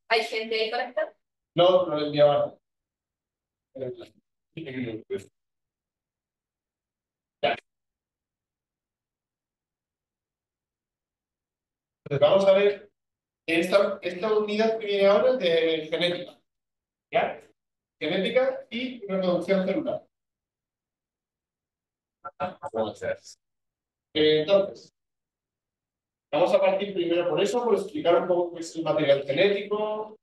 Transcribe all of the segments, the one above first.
¿Hay gente ahí conectada? No, no lo enviaba. Ya. Entonces vamos a ver esta unidad que viene ahora de genética. ¿Ya? Genética y reproducción celular. Entonces, vamos a partir primero por eso, por explicar un poco qué es el material genético.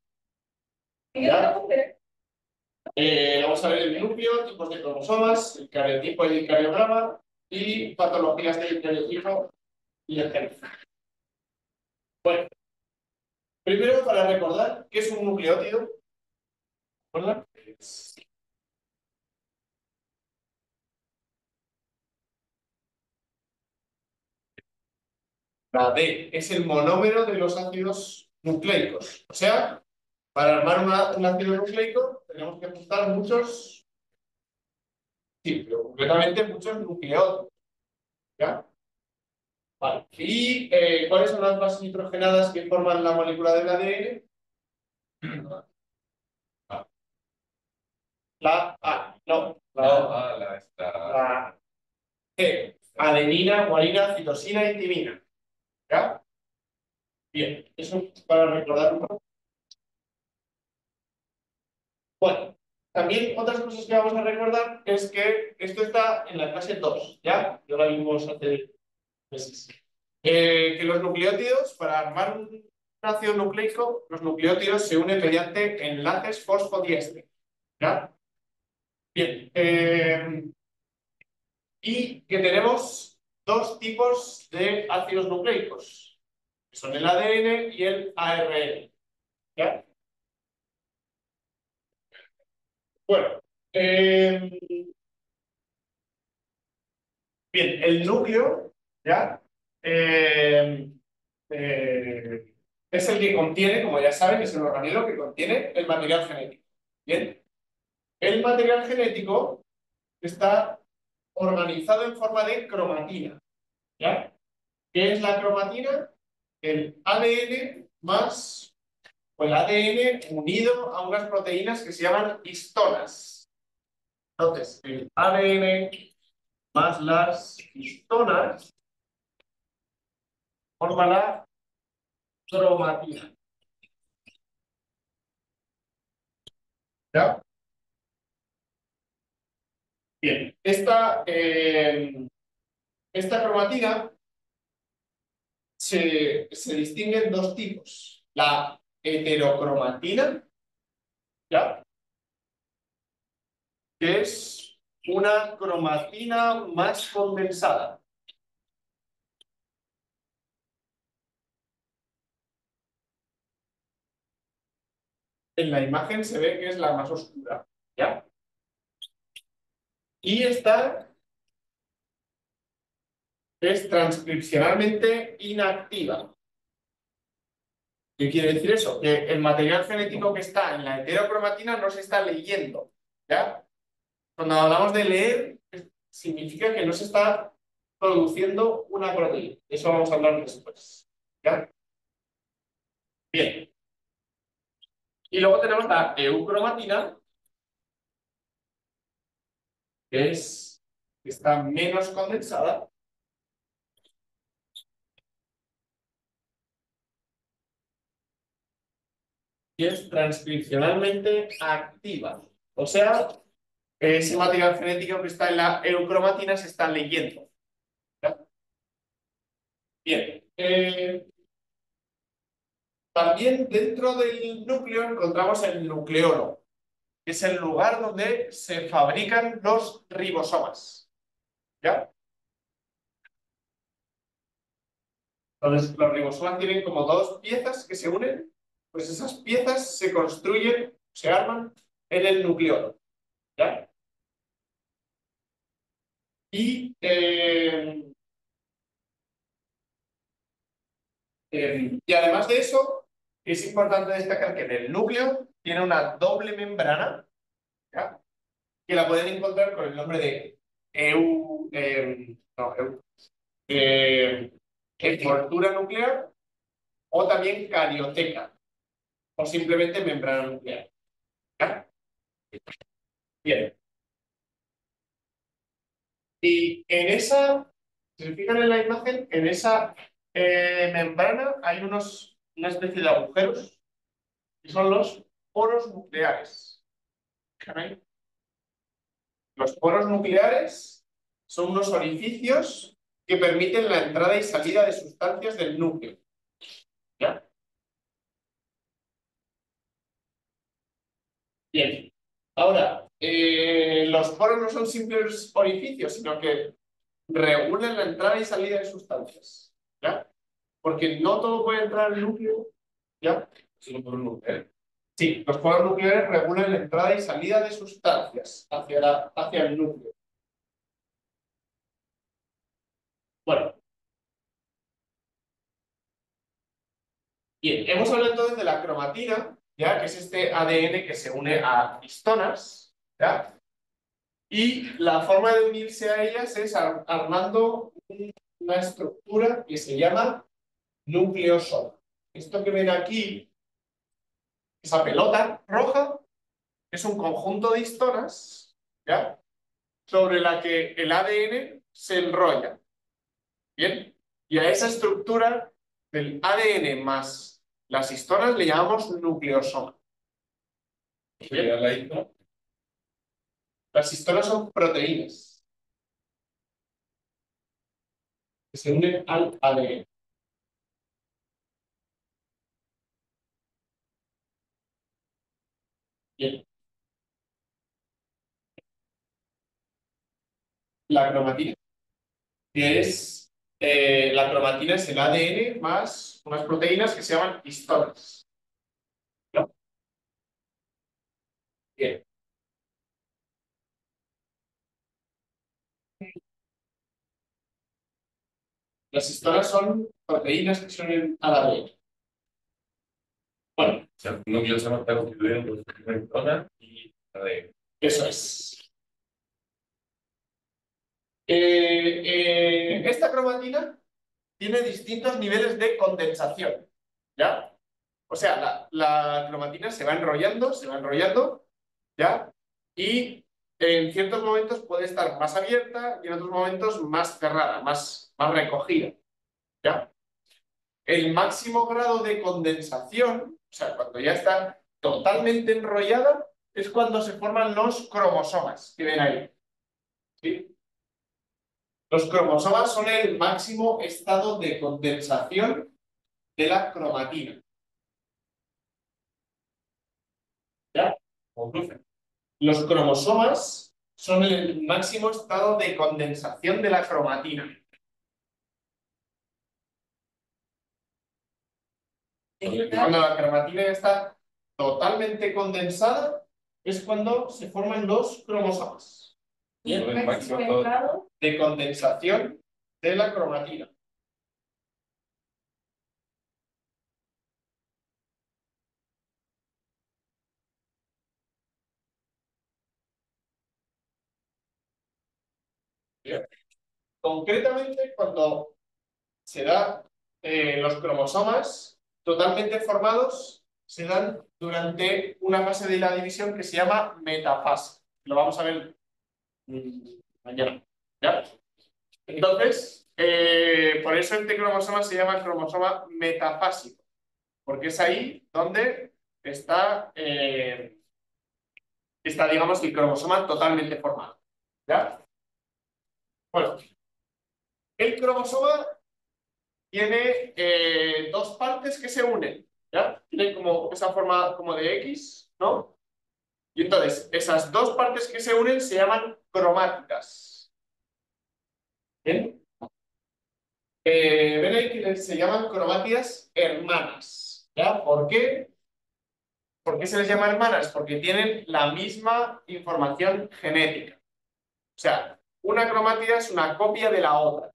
¿Ya? Vamos a ver el núcleo, tipos de cromosomas, el cariotipo y el cariograma y patologías del cariotipo y el gen. Bueno, primero para recordar qué es un nucleótido. ¿Recuerdan? La D es el monómero de los ácidos nucleicos. O sea, para armar un ácido nucleico tenemos que juntar muchos, sí, pero concretamente muchos nucleótidos. ¿Ya? Vale. ¿Y cuáles son las bases nitrogenadas que forman la molécula del ADN? La A, no, la G, adenina, guanina, citosina y timina. ¿Ya? Bien, eso para recordar un poco. Bueno, también otras cosas que vamos a recordar es que esto está en la clase 2, ¿ya? Ya lo vimos hace meses. Que los nucleótidos, para armar un ácido nucleico, los nucleótidos se unen mediante enlaces fosfodiéster. ¿Ya? Bien. Y que tenemos dos tipos de ácidos nucleicos, que son el ADN y el ARN. ¿Ya? Bueno, bien, el núcleo, ¿ya? Eh, es el que contiene, como ya saben, es el organelo que contiene el material genético. Bien, el material genético está organizado en forma de cromatina. ¿Ya? ¿Qué es la cromatina? El ADN más, o el ADN unido a unas proteínas que se llaman histonas. Entonces, el ADN más las histonas forman la cromatina. ¿Ya? Bien, esta cromatina se distingue en dos tipos. La heterocromatina, ¿ya? Que es una cromatina más condensada. En la imagen se ve que es la más oscura, ¿ya? Y esta es transcripcionalmente inactiva. ¿Qué quiere decir eso? Que el material genético que está en la heterocromatina no se está leyendo, ¿ya? Cuando hablamos de leer, significa que no se está produciendo una proteína. Eso vamos a hablar después, ¿ya? Bien. Y luego tenemos la eucromatina, que está menos condensada. Y es transcripcionalmente activa. O sea, ese material genético que está en la eucromatina se está leyendo. ¿Ya? Bien. También dentro del núcleo encontramos el nucleolo, que es el lugar donde se fabrican los ribosomas. ¿Ya? Entonces, los ribosomas tienen como dos piezas que se unen, pues esas piezas se construyen, se arman en el nucleolo. ¿Ya? Y además de eso, es importante destacar que en el núcleo tiene una doble membrana, ¿ya? Que la pueden encontrar con el nombre de no, envoltura nuclear o también carioteca. o simplemente membrana nuclear. ¿Ya? Bien. Y en esa, si se fijan en la imagen, en esa membrana hay una especie de agujeros que son los poros nucleares. ¿Veis? Los poros nucleares son unos orificios que permiten la entrada y salida de sustancias del núcleo. ¿Ya? Bien. Ahora, los poros no son simples orificios, sino que regulan la entrada y salida de sustancias. ¿Ya? Porque no todo puede entrar al núcleo. ¿Ya? Solo por un núcleo. Sí, los poros nucleares regulan la entrada y salida de sustancias hacia el núcleo. Bueno, bien, hemos hablado entonces de la cromatina, ¿ya? Que es este ADN que se une a histonas, ¿ya? Y la forma de unirse a ellas es armando una estructura que se llama nucleosoma. Esto que ven aquí, esa pelota roja, es un conjunto de histonas, ¿ya? Sobre la que el ADN se enrolla. Bien, y a esa estructura del ADN más las histonas le llamamos nucleosoma. Bien. Las histonas son proteínas que se unen al ADN. Bien. La cromatina, que es la cromatina es el ADN más unas proteínas que se llaman histonas. ¿No? Bien. Las histonas son proteínas que se unen al ADN. Bueno, O sea, un nucleosoma está constituido por una histona y ADN. eso es. Esta cromatina tiene distintos niveles de condensación, ¿ya? O sea, la cromatina se va enrollando, ¿ya? Y en ciertos momentos puede estar más abierta y en otros momentos más cerrada, más recogida, ¿ya? El máximo grado de condensación, o sea, cuando ya está totalmente enrollada, es cuando se forman los cromosomas, que ven ahí, ¿sí? Los cromosomas son el máximo estado de condensación de la cromatina. ¿Ya? Conclusión. Los cromosomas son el máximo estado de condensación de la cromatina. Y cuando la cromatina está totalmente condensada, es cuando se forman los cromosomas. Bien, el máximo estado de condensación de la cromatina. Bien. Concretamente, cuando se da los cromosomas totalmente formados, se dan durante una fase de la división que se llama metafase. Lo vamos a ver mañana. ¿Ya? Entonces, por eso este cromosoma se llama cromosoma metafásico, porque es ahí donde está, digamos, el cromosoma totalmente formado. ¿Ya? Bueno, el cromosoma tiene dos partes que se unen, ¿ya? Tiene como esa forma como de X, ¿no? Y entonces, esas dos partes que se unen se llaman cromáticas. ¿Bien? Ven ahí que se llaman cromátidas hermanas, ¿ya? ¿Por qué? ¿Por qué se les llama hermanas? Porque tienen la misma información genética. O sea, una cromátida es una copia de la otra,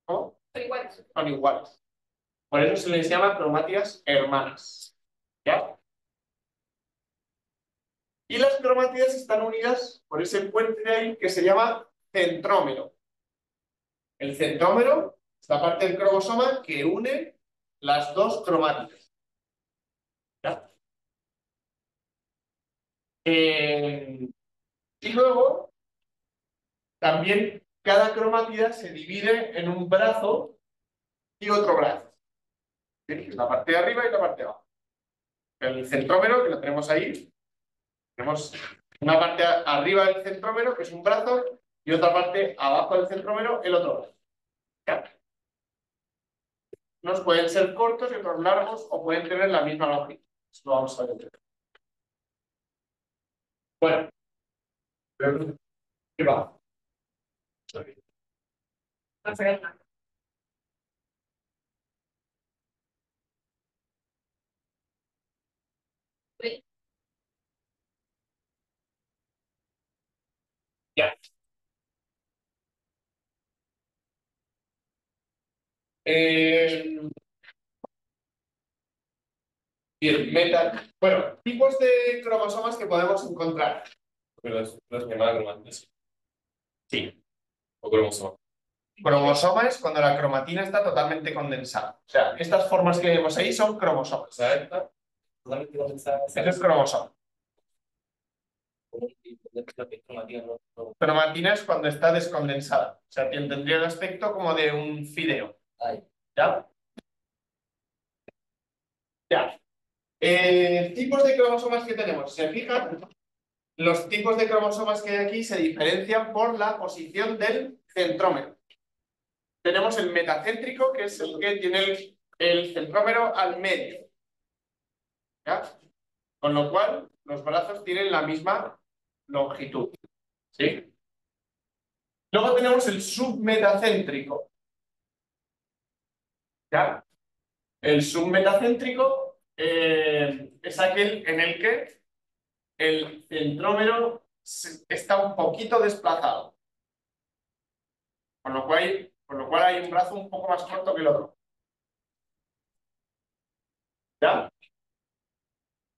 ¿no? Son iguales. Son iguales. Por eso se les llama cromátidas hermanas. ¿Ya? Y las cromátidas están unidas por ese puente de ahí que se llama centrómero. El centrómero es la parte del cromosoma que une las dos cromátidas. Y luego, también cada cromátida se divide en un brazo y otro brazo. ¿Sí? La parte de arriba y la parte de abajo. El centrómero, que lo tenemos ahí, tenemos una parte arriba del centrómero, que es un brazo, y otra parte abajo del centrómero, el otro brazo. ¿Ya? Unos pueden ser cortos y otros largos, o pueden tener la misma longitud. Eso lo vamos a ver. Bueno, ¿qué va? Ya. Bien, Bueno, tipos de cromosomas que podemos encontrar. Pero los llamadas cromátinas. Sí. O cromosoma. Cromosoma es cuando la cromatina está totalmente condensada. O sea, estas formas que vemos ahí son cromosomas. O sea, esta, totalmente condensada. Eso es cromosoma. Cromatina es cuando está descondensada. O sea, tendría el aspecto como de un fideo. ¿Ya? Ya. Tipos de cromosomas que tenemos. ¿Se fijan? Los tipos de cromosomas que hay aquí se diferencian por la posición del centrómero. Tenemos el metacéntrico, que es el que tiene el centrómero al medio. ¿Ya? Con lo cual, los brazos tienen la misma longitud. ¿Sí? Luego tenemos el submetacéntrico. ¿Ya? El submetacéntrico es aquel en el que el centrómero está un poquito desplazado. Con lo cual hay un brazo un poco más corto que el otro. ¿Ya?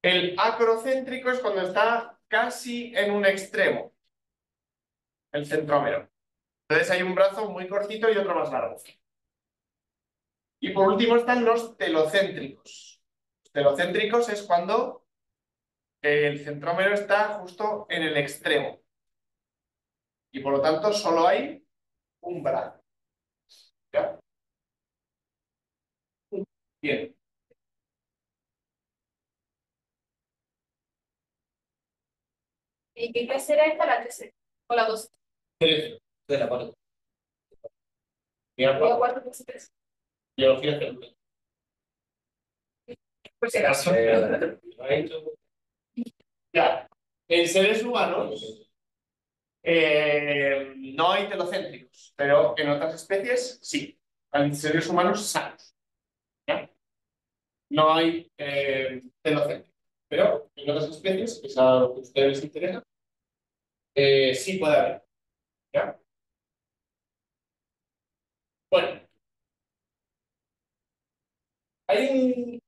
El acrocéntrico es cuando está casi en un extremo, el centrómero. Entonces hay un brazo muy cortito y otro más largo. Y por último están los telocéntricos. Los telocéntricos es cuando el centrómero está justo en el extremo. Y por lo tanto solo hay un brazo. ¿Ya? Bien. ¿Y qué clase era esta? La 13 o la 12. De la parte. O la 4, clase 13. Biología celular. Por si acaso. Ya. En seres humanos no hay telocéntricos, pero en otras especies sí. En seres humanos sanos. ¿Ya? No hay telocéntricos. Pero en otras especies, que es a lo que a ustedes les interesa, sí puede haber. ¿Ya? Bueno, hay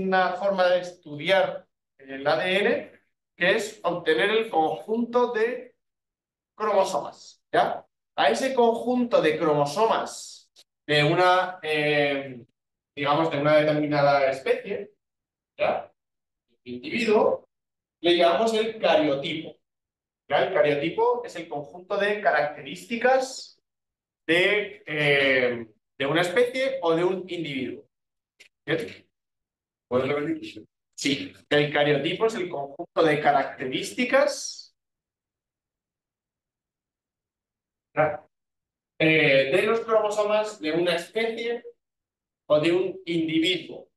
una forma de estudiar el ADN que es obtener el conjunto de cromosomas. ¿Ya? A ese conjunto de cromosomas de una, digamos, de una determinada especie, ¿ya? Individuo, le llamamos el cariotipo. ¿Ya? El cariotipo es el conjunto de características de una especie o de un individuo. ¿Bien? ¿Puedes repetir? Sí, el cariotipo es el conjunto de características de los cromosomas de una especie o de un individuo.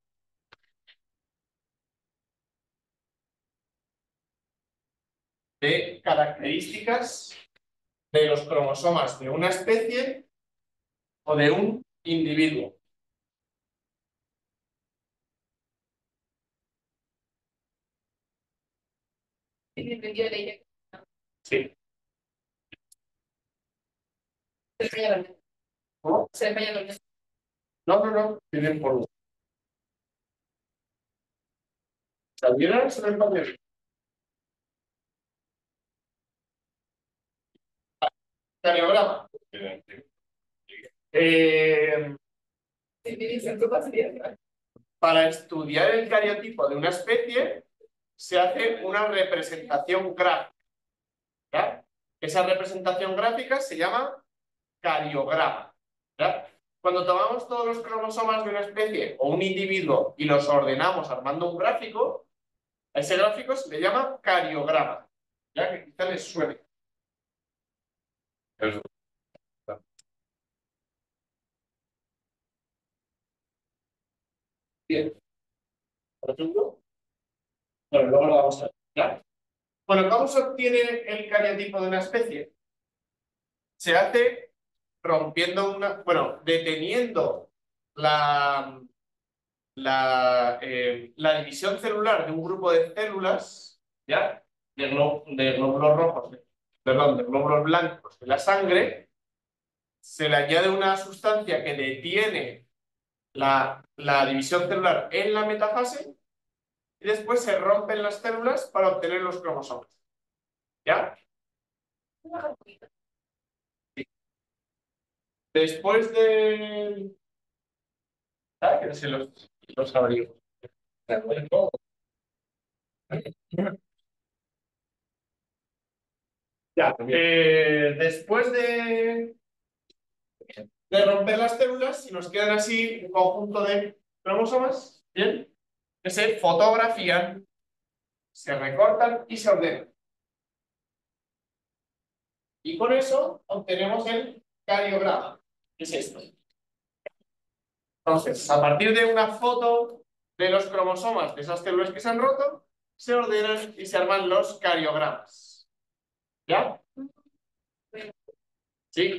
De características de los cromosomas de una especie o de un individuo. Tiene entendido la idea. Sí. Se le falla la luz. ¿Cómo? Se le falla la luz. No. Tienen por uno. ¿Sabieron? Se ven por bien. Cariograma. Sí, tiene sentido, sería. para estudiar el cariotipo de una especie se hace una representación gráfica. ¿Ya? Esa representación gráfica se llama cariograma. ¿Ya? Cuando tomamos todos los cromosomas de una especie o un individuo y los ordenamos armando un gráfico, a ese gráfico se le llama cariograma. ¿Ya? Que quizá les suene. Eso. Bien. Por ejemplo, bueno, luego lo vamos a ver. ¿Ya? Bueno, ¿cómo se obtiene el cariotipo de una especie? Se hace rompiendo deteniendo la división celular de un grupo de células, ¿ya? De glóbulos rojos, perdón, de glóbulos blancos de la sangre, se le añade una sustancia que detiene la división celular en la metafase y después se rompen las células para obtener los cromosomas. ¿Ya? Después de... que se los abrigos. Ya, después de romper las células, y nos quedan así un conjunto de cromosomas, ¿bien? Que se fotografían, se recortan y se ordenan. Y con eso obtenemos el cariograma, que es esto. Entonces, a partir de una foto de los cromosomas de esas células que se han roto, se ordenan y se arman los cariogramas. ¿Ya? Sí,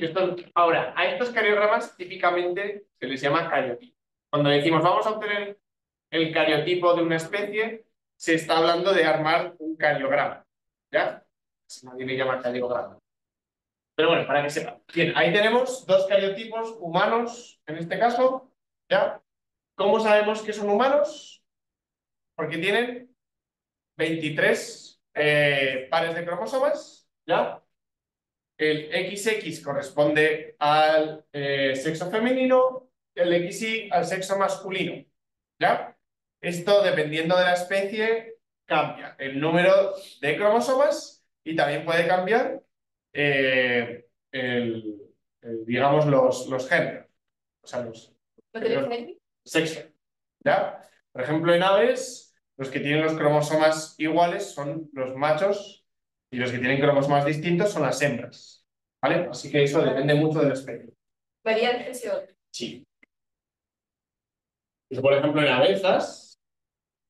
ahora, a estos cariogramas típicamente se les llama cariotipo. Cuando decimos vamos a obtener el cariotipo de una especie, se está hablando de armar un cariograma. ¿Ya? Si nadie le llama cariograma. Pero bueno, para que sepan. Bien, ahí tenemos dos cariotipos humanos, en este caso. ¿Ya? ¿Cómo sabemos que son humanos? Porque tienen 23 pares de cromosomas. ¿Ya? El XX corresponde al sexo femenino, el XY al sexo masculino. ¿Ya? Esto, dependiendo de la especie, cambia el número de cromosomas y también puede cambiar digamos, los géneros. O sea, los sexo. ¿Ya? Por ejemplo, en aves, los que tienen los cromosomas iguales son los machos y los que tienen cromosomas distintos son las hembras. ¿Vale? Así que eso depende mucho de la especie. Varía de expresión. Sí. Pues, por ejemplo, en abejas,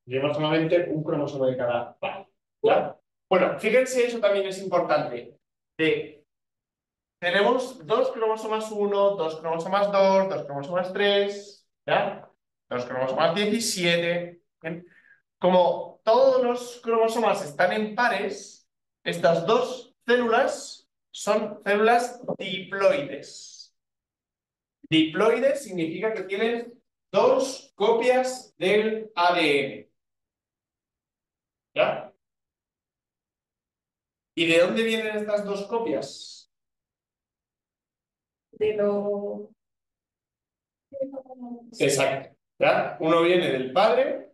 llevamos solamente un cromosoma de cada par. ¿Ya? Bueno, fíjense, eso también es importante. Tenemos dos cromosomas 1, dos cromosomas 2, dos cromosomas 3, ¿ya? Dos cromosomas 17. ¿Bien? Como todos los cromosomas están en pares, estas dos células son células diploides. Diploides significa que tienen dos copias del ADN. ¿Ya? ¿Y de dónde vienen estas dos copias? De lo... Exacto. ¿Ya? Uno viene del padre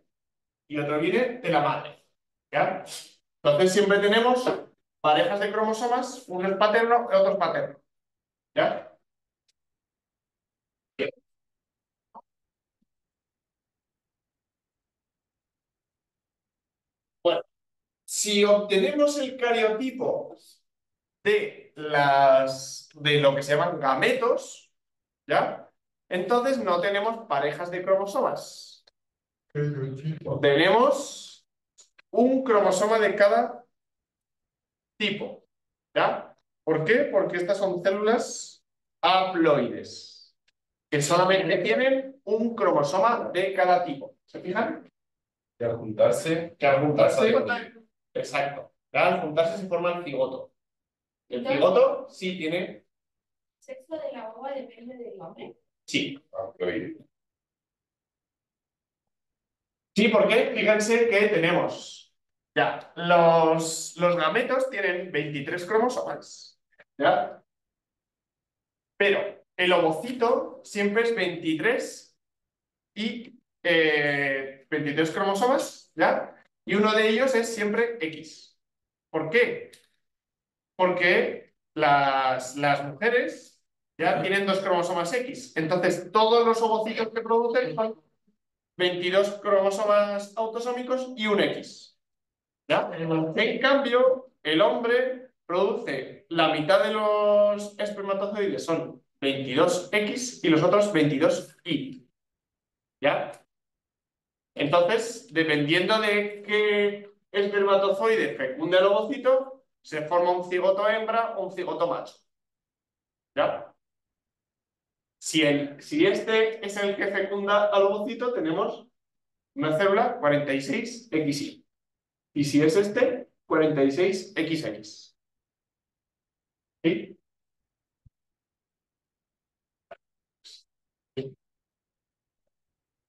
y otro viene de la madre. ¿Ya? Entonces siempre tenemos parejas de cromosomas, uno es paterno y otro es materno. ¿Ya? Bueno, si obtenemos el cariotipo de lo que se llaman gametos, ¿ya? Entonces no tenemos parejas de cromosomas. Tenemos un cromosoma de cada tipo, ¿ya? ¿Por qué? Porque estas son células haploides, que solamente tienen un cromosoma de cada tipo. ¿Se fijan? Y al juntarse, Que al juntarse, pasa exacto, ¿ya? Al juntarse se forma el cigoto. El Entonces, cigoto sí tiene, ¿el sexo de la uva depende del hombre? sí. lo oí. Sí, porque fíjense que tenemos, ya, los gametos tienen 23 cromosomas, ¿ya? Pero el ovocito siempre es 23 y 23 cromosomas, ¿ya? Y uno de ellos es siempre X. ¿Por qué? Porque las mujeres ya tienen 2 cromosomas X. Entonces, todos los ovocitos que producen son 22 cromosomas autosómicos y un X. ¿Ya? En cambio, el hombre produce la mitad de los espermatozoides, son 22X y los otros 22Y. ¿Ya? Entonces, dependiendo de qué espermatozoide fecunde el ovocito, se forma un cigoto hembra o un cigoto macho. ¿Ya? Si este es el que fecunda al ovocito, tenemos una célula 46XY. Y si es este, 46XX. ¿Sí?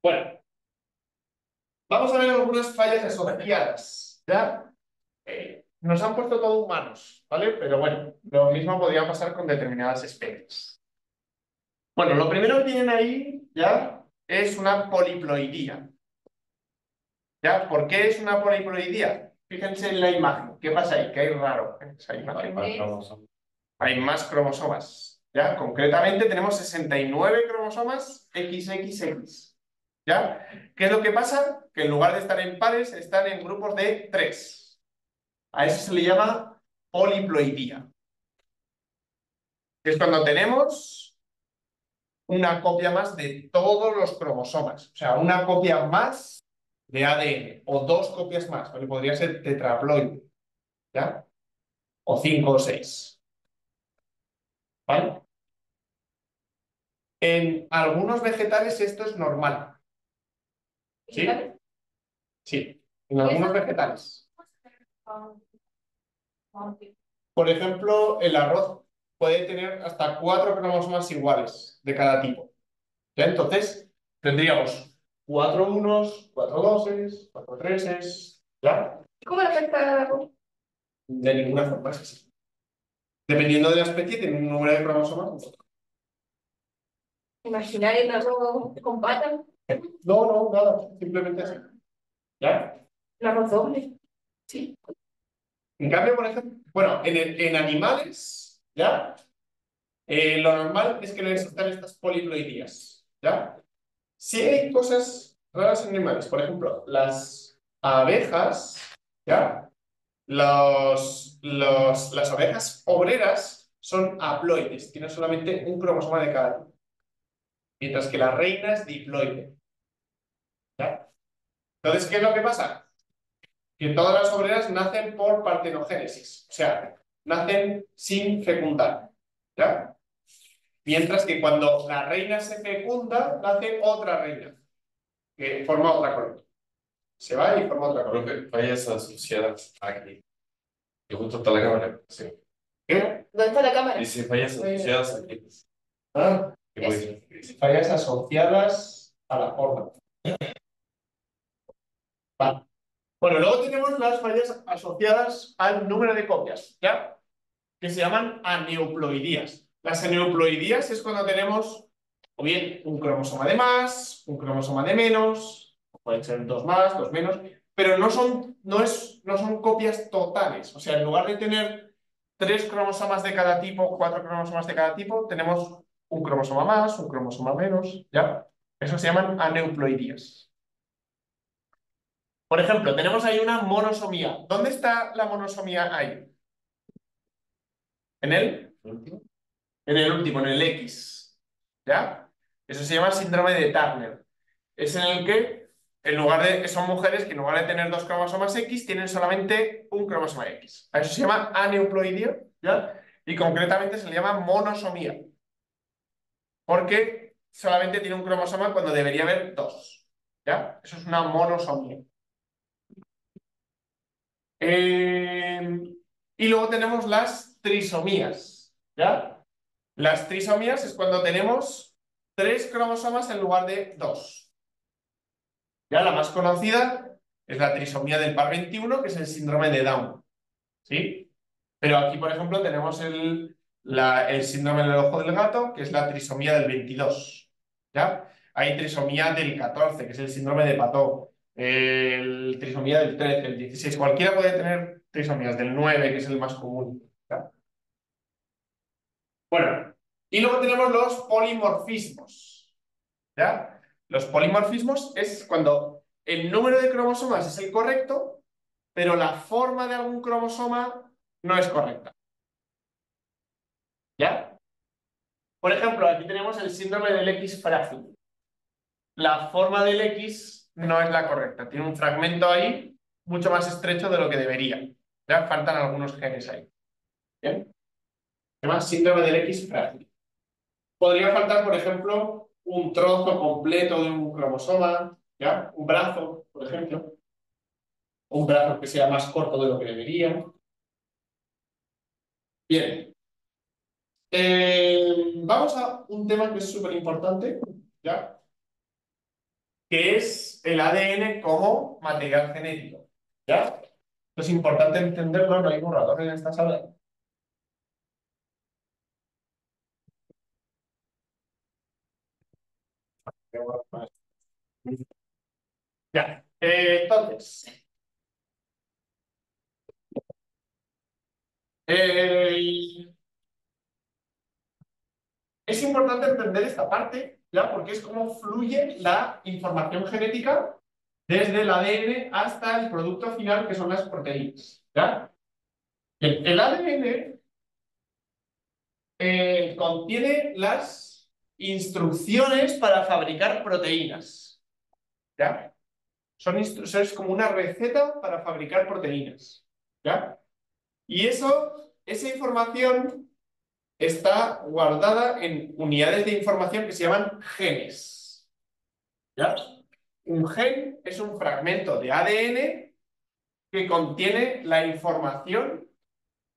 Bueno, vamos a ver algunas fallas asociadas. ¿Ya? Nos han puesto todo humanos, ¿vale? Pero bueno, lo mismo podría pasar con determinadas especies. Bueno, lo primero que tienen ahí ya es una poliploidía. ¿Ya? ¿Por qué es una poliploidía? Fíjense en la imagen. ¿Qué pasa ahí? ¿Qué hay raro en esa imagen? Hay más cromosomas. ¿Ya? Concretamente tenemos 69 cromosomas XXX. ¿Ya? ¿Qué es lo que pasa? Que en lugar de estar en pares, están en grupos de 3. A eso se le llama poliploidía. Es cuando tenemos una copia más de todos los cromosomas. O sea, una copia más de ADN o 2 copias más, porque podría ser tetraploide, ¿ya? O 5 o 6. ¿Vale? En algunos vegetales esto es normal. ¿Sí? Sí, en algunos vegetales. Por ejemplo, el arroz puede tener hasta 4 cromosomas iguales de cada tipo. ¿Ya? Entonces, tendríamos 4 unos, 4 doses, 4 treses, ¿ya? ¿Cómo le afecta la arroz? De ninguna forma es así. Dependiendo de la especie, tiene un número de cromosomas. Imaginar el arroz con patas, No, no, nada, simplemente así. ¿Ya? el arroz doble. Sí. En cambio, por ejemplo, bueno, en animales, ¿ya? Lo normal es que no existan estas poliploidías, ¿ya? Sí hay cosas raras en animales, por ejemplo, las abejas, ¿ya? Las abejas obreras son haploides, tienen solamente un cromosoma de cada tipo, mientras que la reina es diploide, ¿ya? Entonces, ¿qué es lo que pasa? Que todas las obreras nacen por partenogénesis, o sea, nacen sin fecundar, ¿ya? Mientras que cuando la reina se fecunda, nace otra reina, que forma otra colonia. Se va y forma otra colonia. Profe, fallas asociadas aquí. Y justo está la cámara. Sí. ¿Qué? ¿Dónde está la cámara? Dice fallas asociadas aquí. Ah, ¿Qué puede decir? fallas asociadas a la forma. Vale. Bueno, luego tenemos las fallas asociadas al número de copias, ¿ya? Que se llaman aneuploidías. Las aneuploidías es cuando tenemos o bien un cromosoma de más, un cromosoma de menos, pueden ser 2 más, 2 menos, pero no son copias totales. O sea, en lugar de tener 3 cromosomas de cada tipo, 4 cromosomas de cada tipo, tenemos un cromosoma más, un cromosoma menos, ¿ya? Eso se llaman aneuploidías. Por ejemplo, tenemos ahí una monosomía. ¿Dónde está la monosomía ahí? ¿En el? En el último, en el X. ¿Ya? Eso se llama síndrome de Turner. Es en el que, son mujeres que en lugar de tener 2 cromosomas X, tienen solamente un cromosoma X. A eso se llama aneuploidia, ¿ya? Y concretamente se le llama monosomía. Porque solamente tiene un cromosoma cuando debería haber 2. ¿Ya? Eso es una monosomía. Y luego tenemos las trisomías, ¿ya? Las trisomías es cuando tenemos 3 cromosomas en lugar de 2. Ya la más conocida es la trisomía del par 21, que es el síndrome de Down, ¿sí? Pero aquí, por ejemplo, tenemos el síndrome del ojo del gato, que es la trisomía del 22, ¿ya? Hay trisomía del 14, que es el síndrome de Patot, el trisomía del 13, el 16, cualquiera puede tener trisomías del 9, que es el más común. ¿Ya? Bueno, y luego tenemos los polimorfismos. ¿Ya? Los polimorfismos es cuando el número de cromosomas es el correcto, pero la forma de algún cromosoma no es correcta. ¿Ya? Por ejemplo, aquí tenemos el síndrome del X frágil. La forma del X no es la correcta. Tiene un fragmento ahí mucho más estrecho de lo que debería. Ya faltan algunos genes ahí. ¿Bien? Se llama síndrome del X frágil. Podría faltar, por ejemplo, un trozo completo de un cromosoma, ¿ya? Un brazo, por ejemplo. Un brazo que sea más corto de lo que debería. Bien. Vamos a un tema que es súper importante, ¿ya? Que es el ADN como material genético, ¿ya? Esto es importante entenderlo, no hay borrador en esta sala. Ya, entonces, eh, es importante entender esta parte, ¿ya? Porque es cómo fluye la información genética desde el ADN hasta el producto final, que son las proteínas, ¿ya? El ADN contiene las instrucciones para fabricar proteínas, ¿ya? Es como una receta para fabricar proteínas, ¿ya? Y esa información está guardada en unidades de información que se llaman genes, ¿ya? Un gen es un fragmento de ADN que contiene la información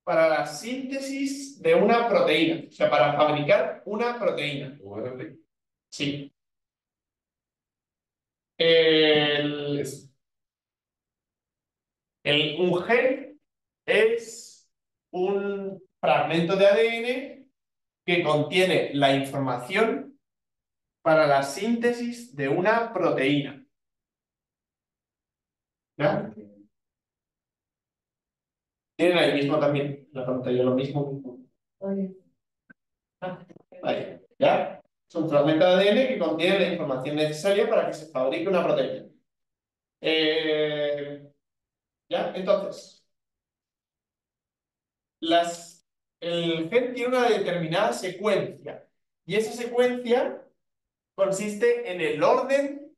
para la síntesis de una proteína, o sea, para fabricar una proteína. Sí. El, un gen es un fragmento de ADN que contiene la información para la síntesis de una proteína. ¿Ya? Tienen ahí mismo también la pantalla lo mismo. Vale, ¿ya? Es un fragmento de ADN que contiene la información necesaria para que se fabrique una proteína. ¿Ya? Entonces, el gen tiene una determinada secuencia y esa secuencia consiste en el orden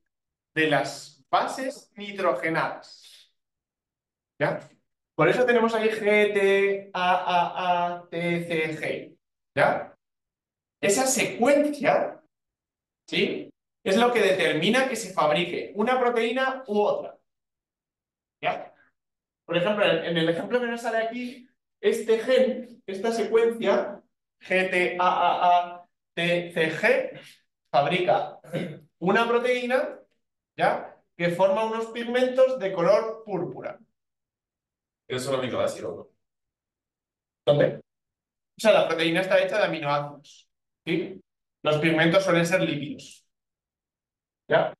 de las bases nitrogenadas. ¿Ya? Por eso tenemos ahí G, T, A, T, C, G. ¿Ya? Esa secuencia, ¿sí? Es lo que determina que se fabrique una proteína u otra. ¿Ya? Por ejemplo, en el ejemplo que nos sale aquí, este gen, esta secuencia, G, T, A, T, C, G, fabrica una proteína, ¿ya? Que forma unos pigmentos de color púrpura. ¿Es un aminoácido o no? ¿Dónde? O sea, la proteína está hecha de aminoácidos, ¿sí? Los pigmentos suelen ser lípidos, ¿ya?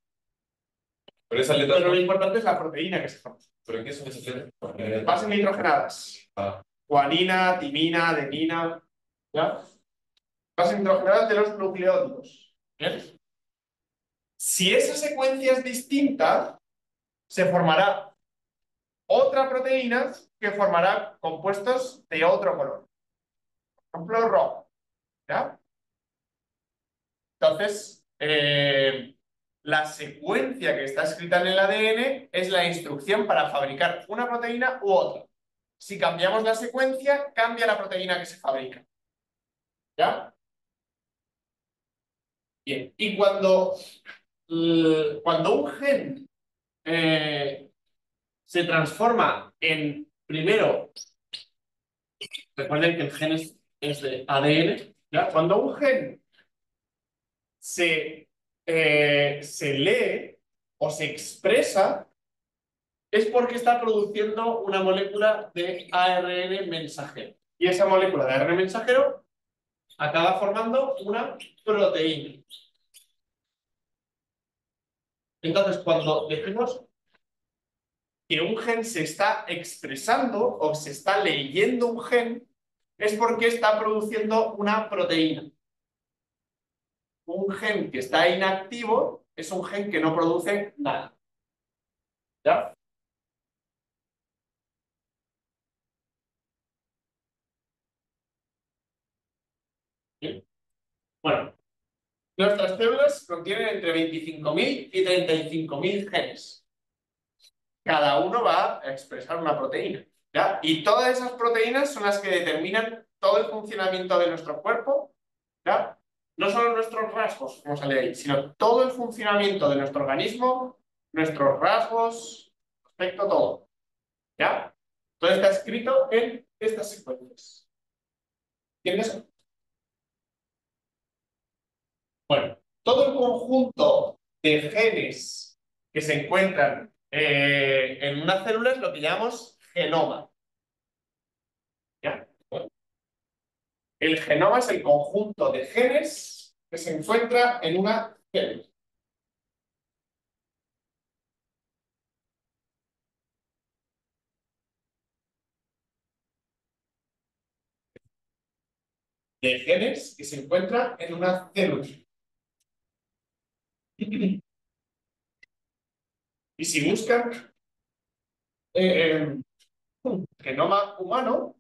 Pero esas letras. Pero lo importante es la proteína que se forma. ¿Pero qué son esas letras? Bases nitrogenadas. Ah, Guanina, timina, adenina, ¿ya? Bases nitrogenadas de los nucleótidos. ¿Bien? Si esa secuencia es distinta, se formará otra proteína que formará compuestos de otro color. Por ejemplo, rojo. ¿Ya? Entonces, la secuencia que está escrita en el ADN es la instrucción para fabricar una proteína u otra. Si cambiamos la secuencia, cambia la proteína que se fabrica. ¿Ya? Bien. Y cuando un gen se transforma en, primero, recuerden que el gen es de ADN, ¿ya? Cuando un gen se lee o se expresa, es porque está produciendo una molécula de ARN mensajero. Y esa molécula de ARN mensajero acaba formando una proteína. Entonces, cuando decimos que un gen se está expresando o se está leyendo un gen, es porque está produciendo una proteína. Un gen que está inactivo es un gen que no produce nada. ¿Ya? Bien. Bueno, nuestras células contienen entre 25.000 y 35.000 genes. Cada uno va a expresar una proteína. ¿Ya? Y todas esas proteínas son las que determinan todo el funcionamiento de nuestro cuerpo. ¿Ya? No solo nuestros rasgos, como sale ahí, sino todo el funcionamiento de nuestro organismo, nuestros rasgos, aspecto, todo. ¿Ya? Todo está escrito en estas secuencias. ¿Entiendes? Bueno, todo el conjunto de genes que se encuentran en una célula es lo que llamamos genoma. ¿Ya? El genoma es el conjunto de genes que se encuentra en una célula. De genes que se encuentra en una célula. Y si buscan genoma humano,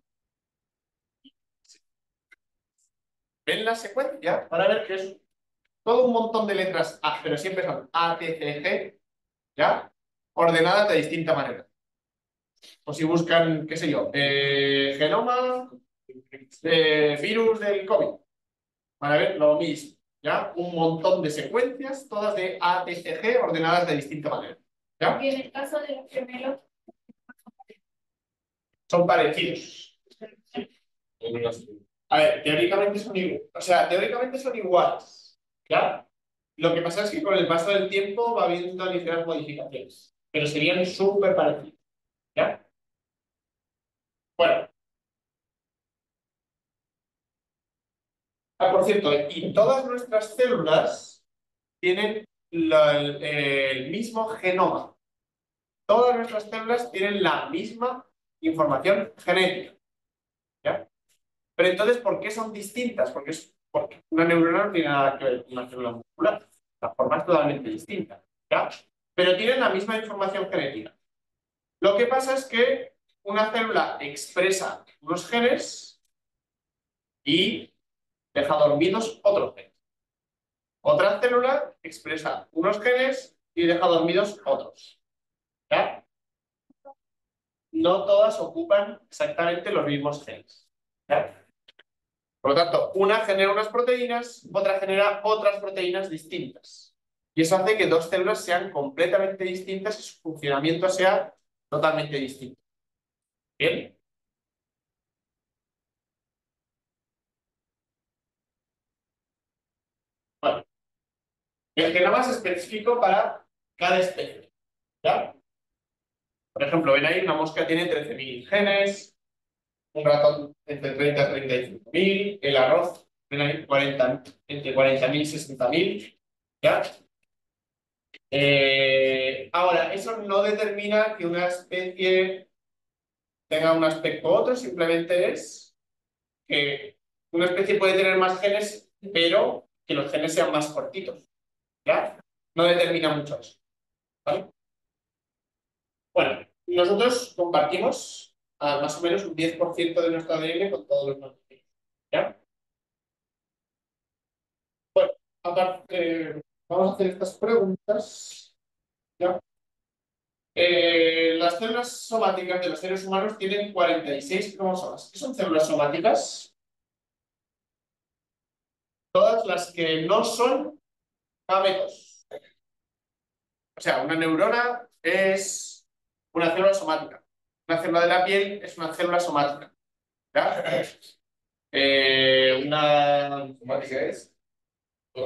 ven la secuencia para ver que es todo un montón de letras A, pero siempre son A, T, C, G, ¿ya? Ordenadas de distinta manera. O si buscan, qué sé yo, genoma virus del COVID, para ver lo mismo, ¿ya? Un montón de secuencias, todas de A, T, C, G, ordenadas de distinta manera, ¿ya? Y en el caso de los gemelos, Son parecidos. A ver, teóricamente son iguales. O sea, teóricamente son iguales. ¿Ya? Lo que pasa es que con el paso del tiempo va habiendo ligeras modificaciones. Pero serían súper parecidos. ¿Ya? Bueno. Por cierto, y todas nuestras células tienen el mismo genoma. Todas nuestras células tienen la misma información genética. ¿Ya? Pero entonces, ¿por qué son distintas? Porque una neurona no tiene nada que ver con una célula muscular. La forma es totalmente distinta. ¿Ya? Pero tienen la misma información genética. Lo que pasa es que una célula expresa unos genes y deja dormidos otros genes. Otra célula expresa unos genes y deja dormidos otros. ¿Ya? No todas ocupan exactamente los mismos genes. ¿Ya? Por lo tanto, una genera unas proteínas, otra genera otras proteínas distintas. Y eso hace que dos células sean completamente distintas y su funcionamiento sea totalmente distinto. ¿Bien? Bueno, el genoma es específico para cada especie. ¿Ya? Por ejemplo, ven ahí, una mosca tiene 13.000 genes, un ratón entre 30 y 35.000, el arroz, ven ahí, 40, entre 40.000 y 60.000. ¿Ya? Ahora, eso no determina que una especie tenga un aspecto u otro, simplemente es que una especie puede tener más genes, pero que los genes sean más cortitos. ¿Ya? No determina mucho eso. ¿Vale? Bueno, nosotros compartimos más o menos un 10% de nuestro ADN con todos los mamíferos. ¿Ya? Bueno, aparte, vamos a hacer estas preguntas. ¿Ya? Las células somáticas de los seres humanos tienen 46 cromosomas. ¿Qué son células somáticas? Todas las que no son gametos. O sea, una neurona es una célula somática. Una célula de la piel es una célula somática. ¿Ya? Una somática es.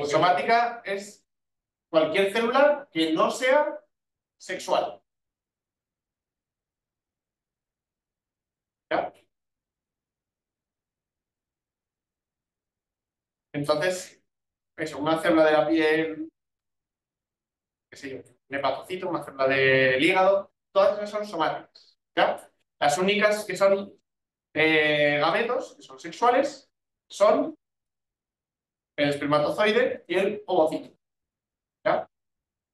Somática es cualquier célula que no sea sexual. ¿Ya? Entonces, eso, una célula de la piel, qué sé yo, un hepatocito, una célula del hígado, todas esas son somáticas, ¿ya? Las únicas que son gametos, que son sexuales, son el espermatozoide y el ovocito, ¿ya?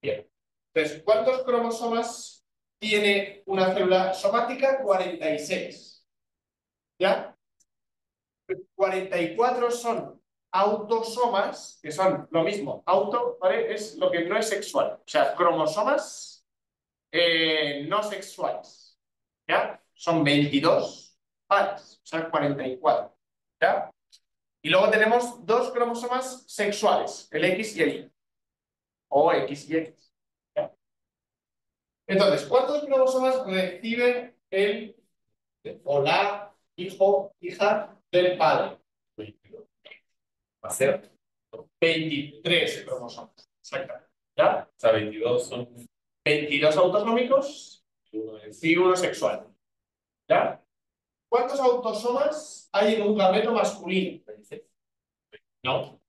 Bien. Entonces, ¿cuántos cromosomas tiene una célula somática? 46, ¿ya? 44 son autosomas, que son lo mismo. Auto, ¿vale? Es lo que no es sexual. O sea, cromosomas no sexuales. ¿Ya? Son 22 pares, o sea, 44. ¿Ya? Y luego tenemos dos cromosomas sexuales, el X y el Y. O X y X. ¿Ya? Entonces, ¿cuántos cromosomas recibe el o la hijo, hija del padre? Va a ser. 23 cromosomas. Exactamente. ¿Ya? O sea, 22 son 22 autonómicos uno es y uno sexual. ¿Ya? ¿Cuántos autosomas hay en un gameto masculino? 26. No.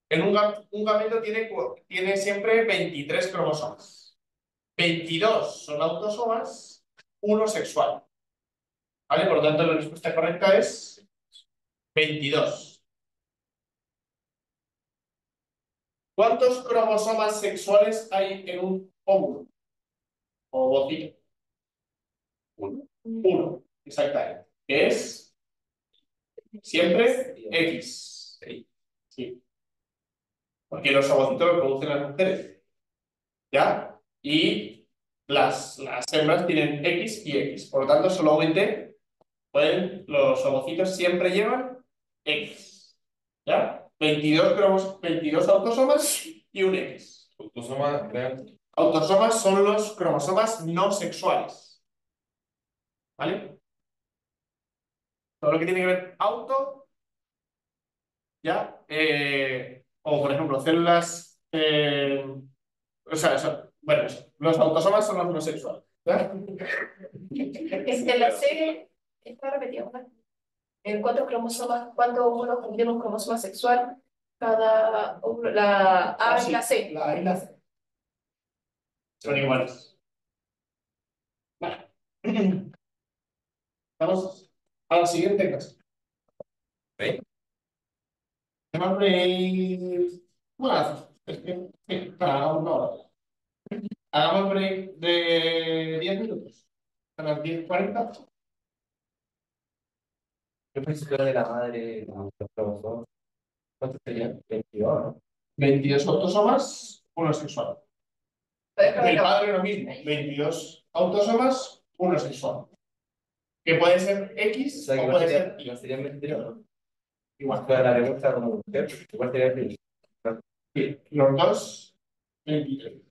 En un gameto tiene siempre 23 cromosomas. 22 son autosomas, uno sexual. ¿Vale? Por lo tanto, la respuesta correcta es 22. ¿Cuántos cromosomas sexuales hay en un óvulo? O ovocito. Uno, exactamente. Que es siempre X. Sí. Porque los ovocitos los producen las mujeres. ¿Ya? Y las hembras tienen X y X. Por lo tanto, solamente los ovocitos siempre llevan X. ¿Ya? 22 autosomas y un X. Autosoma real. Autosomas son los cromosomas no sexuales. ¿Vale? Todo lo que tiene que ver auto, ¿ya? O por ejemplo, células. O sea, bueno, los autosomas son los no sexuales. ¿Ya? En la serie está repetido, ¿no? En cuántos cromosomas, cuántos óvulos contiene un cromosoma sexual, cada óvulo, la A y la C. La A y la C. Son iguales. Vale. Vamos a la siguiente clase. ¿Veis? Hagamos break. Bueno, es que sí, hagamos una hora. Hagamos break de 10 minutos. A las 10:40. Yo pensé que era de la madre, los cromosomas. ¿Cuántos serían? 22, ¿no? 22 autosomas, uno sexual. Déjame El la- padre lo mismo. 22 autosomas, uno sexual. Que puede ser O X sea, que o igual puede sería, ser Y. igual sería 22, ¿no? Igual. Pero la respuesta como mujer, igual sería 22. Sí, los dos, 23.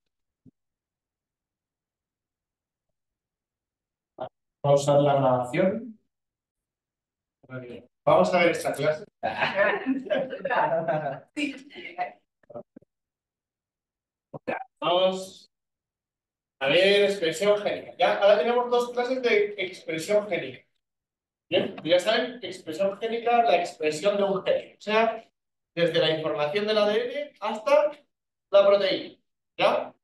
Vamos a pausar la grabación. Vamos a ver esta clase. Sí. Vamos a ver expresión génica. Ya, ahora tenemos dos clases de expresión génica. Bien, ya saben, expresión génica, la expresión de un gen. O sea, desde la información del ADN hasta la proteína. ¿Ya?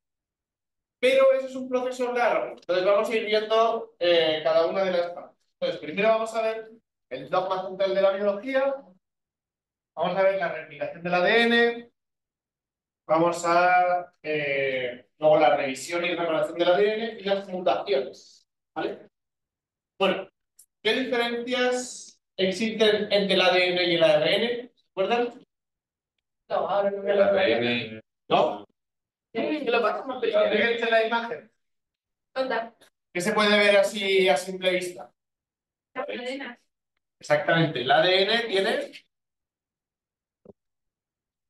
Pero eso es un proceso largo. Entonces vamos a ir viendo cada una de las partes. Entonces, primero vamos a ver el dogma central de la biología. Vamos a ver la replicación del ADN. Vamos a luego la revisión y reparación del ADN y las mutaciones. ¿Vale? Bueno, ¿qué diferencias existen entre el ADN y el ARN? ¿Se acuerdan? No, ahora no me El lo ADN. ¿No? ¿Qué lo pasamos? Fíjense en la imagen. Anda, ¿Qué se puede ver así a simple vista? las cadenas. Exactamente. El ADN tiene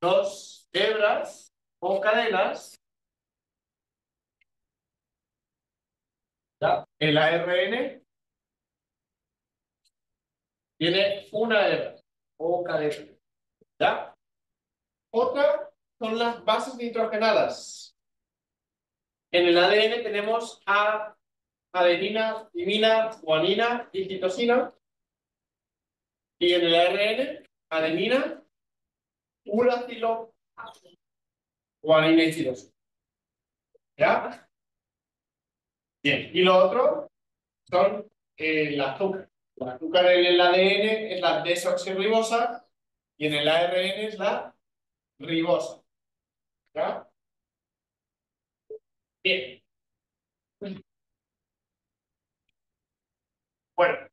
dos hebras o cadenas. ¿Ya? El ARN tiene una hebra o cadena. ¿Ya? Otra son las bases nitrogenadas. En el ADN tenemos adenina, timina, guanina y citosina. Y en el ARN, adenina, uracilo, guanina y citosina. ¿Ya? Bien, y lo otro son el azúcar. El azúcar en el ADN es la desoxirribosa y en el ARN es la ribosa. ¿Ya? Bien. Bueno,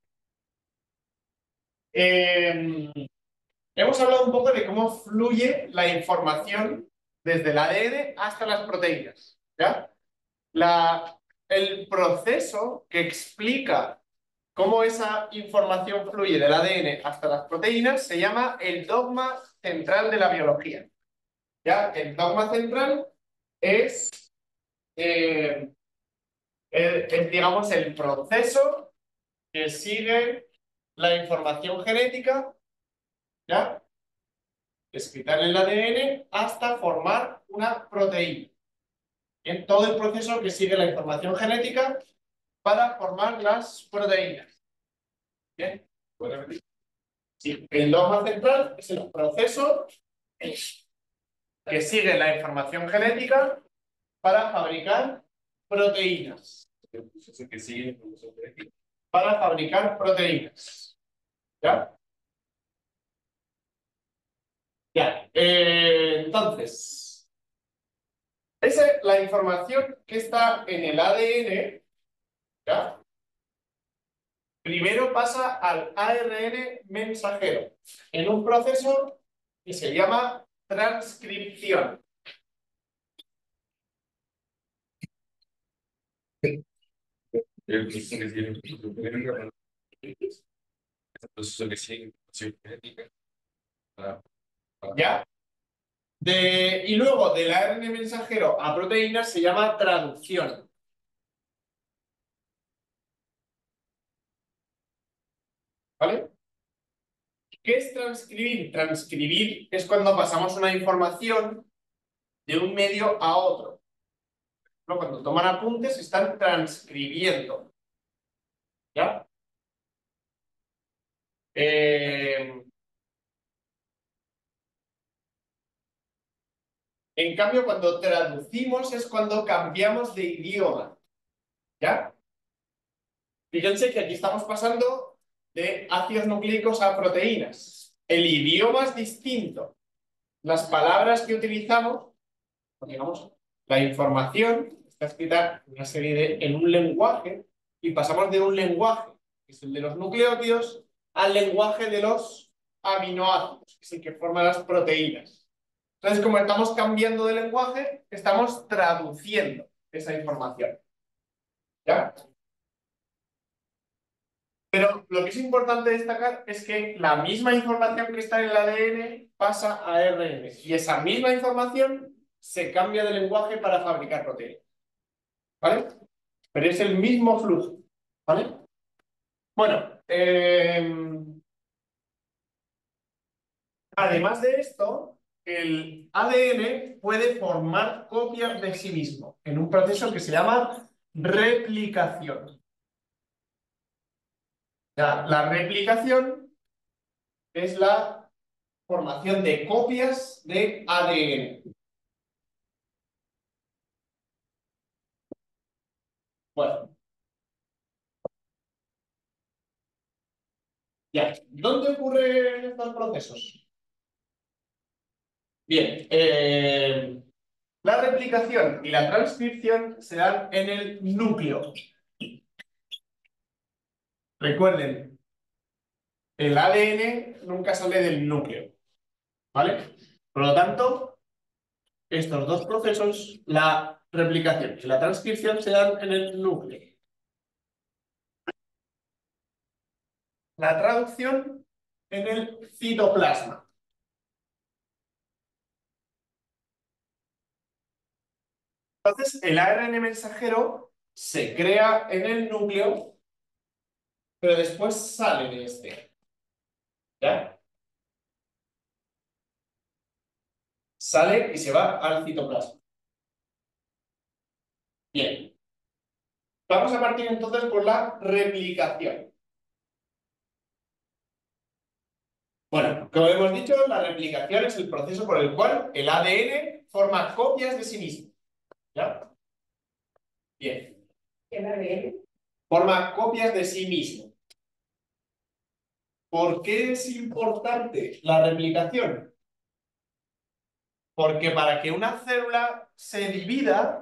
hemos hablado un poco de cómo fluye la información desde el ADN hasta las proteínas. ¿Ya? El proceso que explica cómo esa información fluye del ADN hasta las proteínas se llama el dogma central de la biología. ¿Ya? El dogma central es, digamos, el proceso que sigue la información genética, ¿ya? Escrita en el ADN hasta formar una proteína. En todo el proceso que sigue la información genética para formar las proteínas. ¿Bien? ¿Puedo repetir? Sí. El dogma central es el proceso que sigue la información genética para fabricar proteínas. El proceso que sigue el proceso genético. Para fabricar proteínas. ¿Ya? Ya. Entonces, esa es la información que está en el ADN. ¿Ya? Primero pasa al ARN mensajero en un proceso que se llama transcripción. El proceso que sigue el proceso genético. El proceso que sigue la información genética. ¿Ya? Y luego del ARN mensajero a proteínas se llama traducción. ¿Vale? ¿Qué es transcribir? Transcribir es cuando pasamos una información de un medio a otro. ¿No? Cuando toman apuntes están transcribiendo. ¿Ya? En cambio, cuando traducimos es cuando cambiamos de idioma. ¿Ya? Fíjense que aquí estamos pasando de ácidos nucleicos a proteínas. El idioma es distinto. Las palabras que utilizamos, digamos, la información está escrita en una serie en un lenguaje y pasamos de un lenguaje, que es el de los nucleótidos, al lenguaje de los aminoácidos, que es el que forma las proteínas. Entonces, como estamos cambiando de lenguaje, estamos traduciendo esa información. ¿Ya? Pero lo que es importante destacar es que la misma información que está en el ADN pasa a ARN y esa misma información se cambia de lenguaje para fabricar proteínas. ¿Vale? Pero es el mismo flujo. ¿Vale? Bueno, además de esto, el ADN puede formar copias de sí mismo en un proceso que se llama replicación. La replicación es la formación de copias de ADN. Bueno, ya. ¿Dónde ocurren estos procesos? Bien, la replicación y la transcripción se dan en el núcleo. Recuerden, el ADN nunca sale del núcleo, ¿vale? Por lo tanto, estos dos procesos, la replicación y la transcripción, se dan en el núcleo. La traducción en el citoplasma. Entonces, el ARN mensajero se crea en el núcleo, pero después sale de este. ¿Ya? Sale y se va al citoplasma. Bien. Vamos a partir entonces por la replicación. Bueno, como hemos dicho, la replicación es el proceso por el cual el ADN forma copias de sí mismo. ¿Ya? Bien. El ADN. Forma copias de sí mismo. ¿Por qué es importante la replicación? Porque para que una célula se divida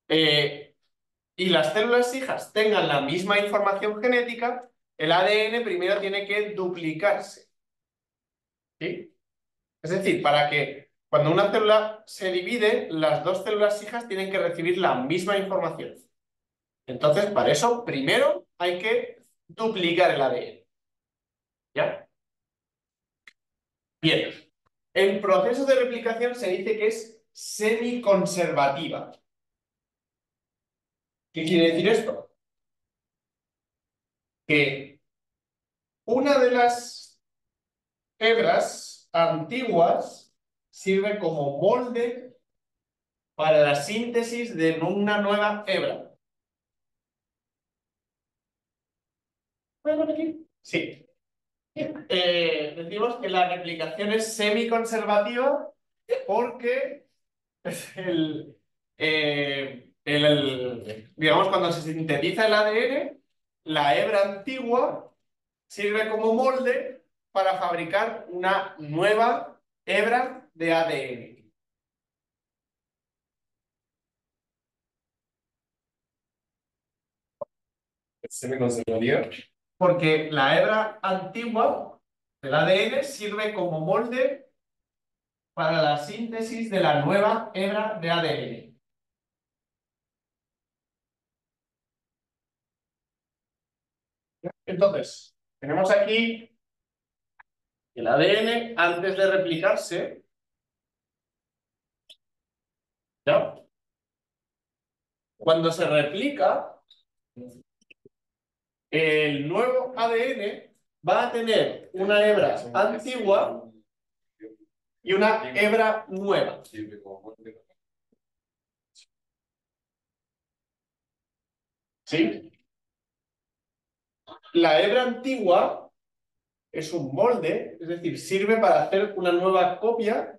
y las células hijas tengan la misma información genética, el ADN primero tiene que duplicarse. ¿Sí? Es decir, para que cuando una célula se divide, las dos células hijas tienen que recibir la misma información. Entonces, para eso, primero hay que duplicar el ADN. ¿Ya? Bien. El proceso de replicación se dice que es semiconservativa. ¿Qué quiere decir esto? Que una de las hebras antiguas sirve como molde para la síntesis de una nueva hebra. ¿Puedes repetir? Sí. Decimos que la replicación es semiconservativa porque es digamos, cuando se sintetiza el ADN, la hebra antigua sirve como molde para fabricar una nueva hebra de ADN. Semiconservativa. Porque la hebra antigua del ADN sirve como molde para la síntesis de la nueva hebra de ADN. Entonces, tenemos aquí el ADN antes de replicarse, ¿ya? Cuando se replica, el nuevo ADN va a tener una hebra antigua y una hebra nueva. ¿Sí? La hebra antigua es un molde, es decir, sirve para hacer una nueva copia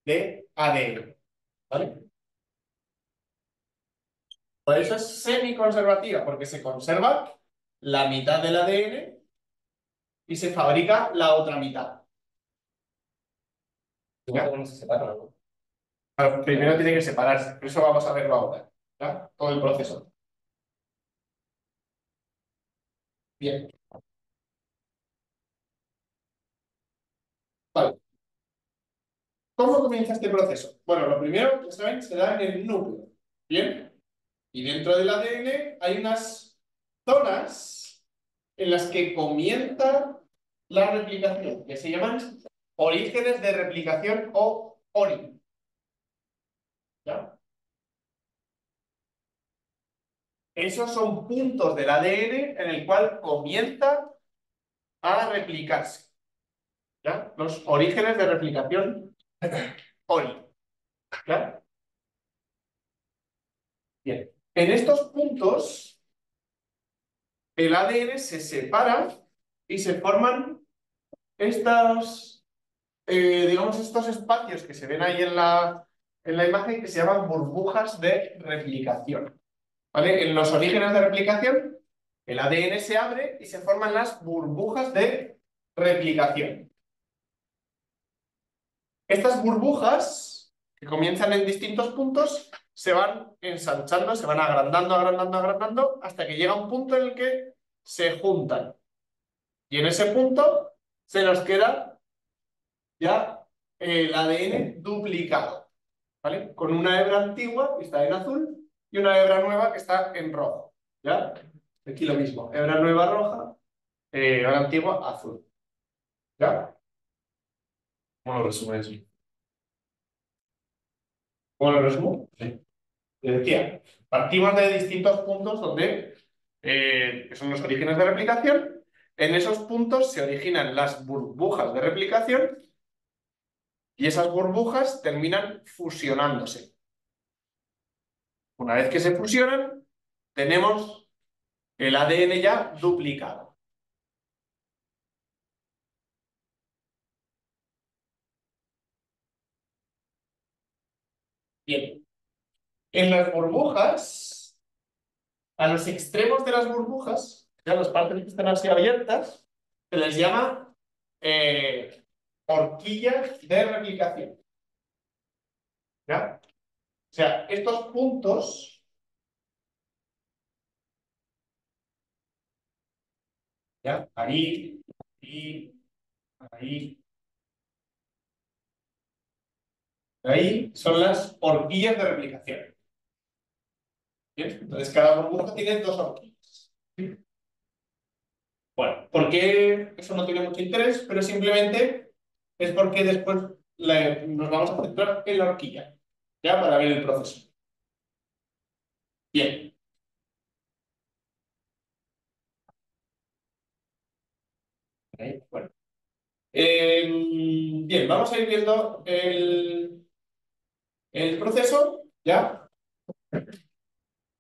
de ADN. ¿Vale? Por eso es semiconservativa, porque se conserva la mitad del ADN y se fabrica la otra mitad. ¿Ya? ¿Cómo se separan, no? Primero tiene que separarse, por eso vamos a verlo ahora. ¿Ya? Todo el proceso. Bien. Vale. ¿Cómo comienza este proceso? Bueno, lo primero que saben se da en el núcleo. Bien. Y dentro del ADN hay unas zonas en las que comienza la replicación, que se llaman orígenes de replicación o ORI. ¿Ya? Esos son puntos del ADN en el cual comienza a replicarse. ¿Ya? Los orígenes de replicación ORI. ¿Ya? Bien. En estos puntos, el ADN se separa y se forman estas, digamos, estos espacios que se ven ahí en la imagen que se llaman burbujas de replicación. ¿Vale? En los orígenes de replicación, el ADN se abre y se forman las burbujas de replicación. Estas burbujas, que comienzan en distintos puntos, se van ensanchando, se van agrandando, agrandando, agrandando, hasta que llega un punto en el que se juntan. Y en ese punto se nos queda ya el ADN duplicado, ¿vale? Con una hebra antigua que está en azul y una hebra nueva que está en rojo, ¿ya? Aquí lo mismo, hebra nueva roja, hebra antigua azul, ¿ya? ¿Cómo lo resume eso? ¿Cómo lo resumo? Sí. Te decía, partimos de distintos puntos donde, que son los orígenes de replicación. En esos puntos se originan las burbujas de replicación y esas burbujas terminan fusionándose. Una vez que se fusionan, tenemos el ADN ya duplicado. Bien. En las burbujas, a los extremos de las burbujas, ya las partes que están así abiertas, se les llama horquillas de replicación. ¿Ya? O sea, estos puntos, ¿ya? Ahí, ahí, ahí son las horquillas de replicación. ¿Bien? Entonces, cada burbuja tiene dos horquillas. Bueno, ¿por qué eso no tiene mucho interés? Pero simplemente es porque después nos vamos a centrar en la horquilla, ya para ver el proceso. Bien. Bueno. Bien, vamos a ir viendo el proceso, ¿ya?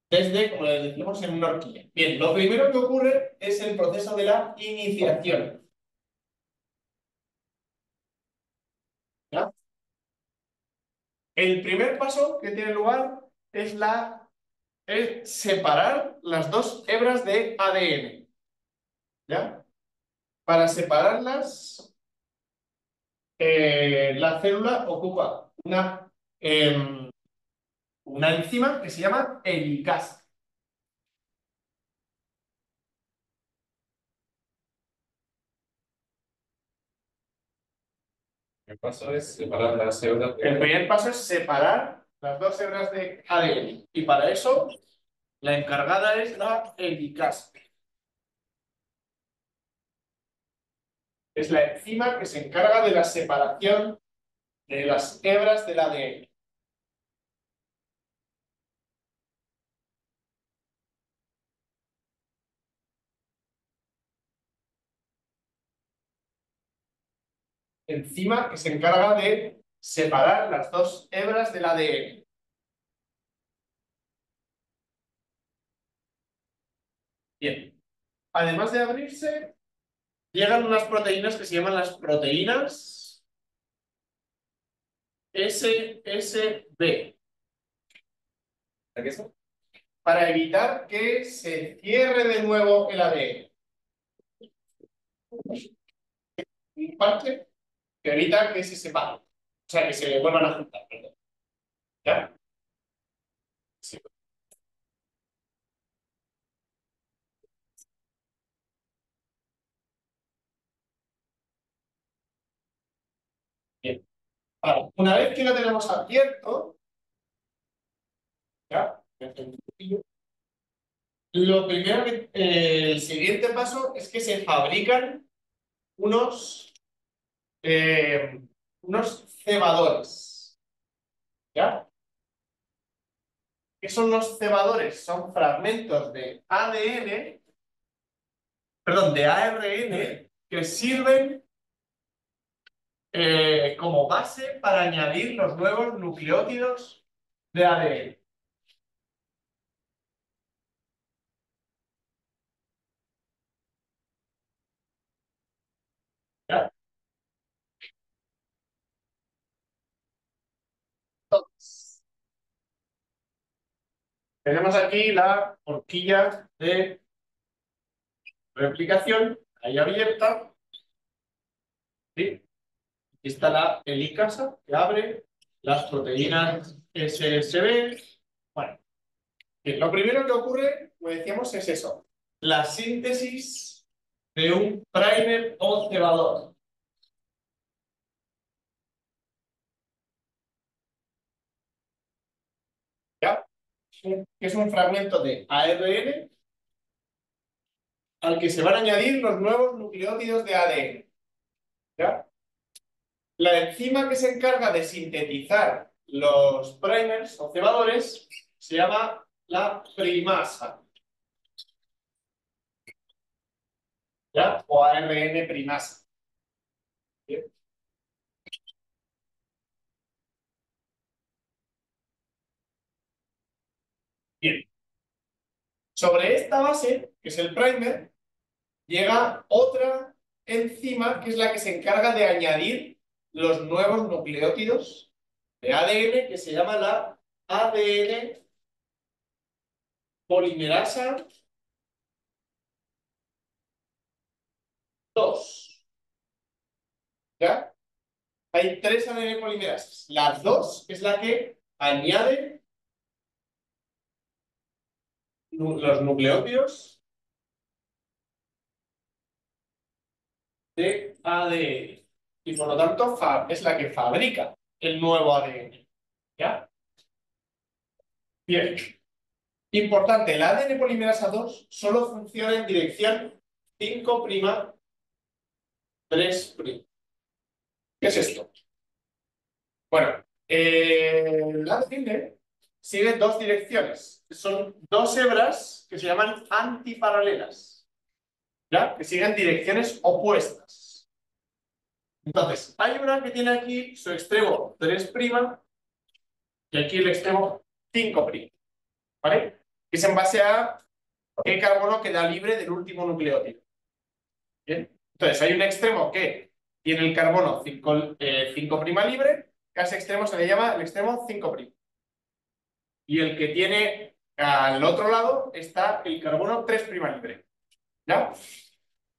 Desde, como les decimos, en una horquilla. Bien, lo primero que ocurre es el proceso de la iniciación. ¿Ya? El primer paso que tiene lugar es separar las dos hebras de ADN. ¿Ya? Para separarlas, la célula ocupa una enzima que se llama helicasa. El paso es separar las células. El primer paso es separar las dos hebras de ADN. Y para eso, la encargada es la helicasa. Es la enzima que se encarga de la separación de las hebras del ADN. Enzima que se encarga de separar las dos hebras del ADN. Bien. Además de abrirse, llegan unas proteínas que se llaman las proteínas SSB. ¿Qué es eso? Para evitar que se cierre de nuevo el ADN. Un parche que evita que se separen. O sea, que se vuelvan a juntar, perdón. ¿Ya? Sí. Bien. Vale. Una vez que lo tenemos abierto, ¿ya? Lo primero el siguiente paso es que se fabrican unos cebadores. ¿Ya? ¿Qué son los cebadores? Son fragmentos de ADN, perdón, de ARN que sirven como base para añadir los nuevos nucleótidos de ADN. ¿Ya? Entonces, tenemos aquí la horquilla de replicación, ahí abierta. ¿Sí? Aquí está la helicasa que abre las proteínas SSB. Bueno, bien, lo primero que ocurre, como decíamos, es eso. La síntesis de un primer o cebador. ¿Ya? Que es un fragmento de ARN al que se van a añadir los nuevos nucleótidos de ADN. ¿Ya? La enzima que se encarga de sintetizar los primers o cebadores se llama la primasa. ¿Ya? O ARN primasa. Bien. Bien. Sobre esta base, que es el primer, llega otra enzima que es la que se encarga de añadir los nuevos nucleótidos de ADN que se llama la ADN polimerasa 2. ¿Ya? Hay 3 ADN polimerasas. La 2 es la que añade los nucleótidos de ADN. Y por lo tanto es la que fabrica el nuevo ADN. ¿Ya? Bien. Importante, el ADN polimerasa 2 solo funciona en dirección 5', 3'. ¿Qué es esto? Bueno, el ADN sigue 2 direcciones. Son 2 hebras que se llaman antiparalelas, ¿ya? Que siguen direcciones opuestas. Entonces, hay una que tiene aquí su extremo 3' y aquí el extremo 5', ¿vale? Que es en base a qué carbono queda libre del último nucleótido. ¿Bien? Entonces, hay un extremo que tiene el carbono 5' libre, que a ese extremo se le llama el extremo 5'. Y el que tiene al otro lado está el carbono 3' libre. ¿Ya?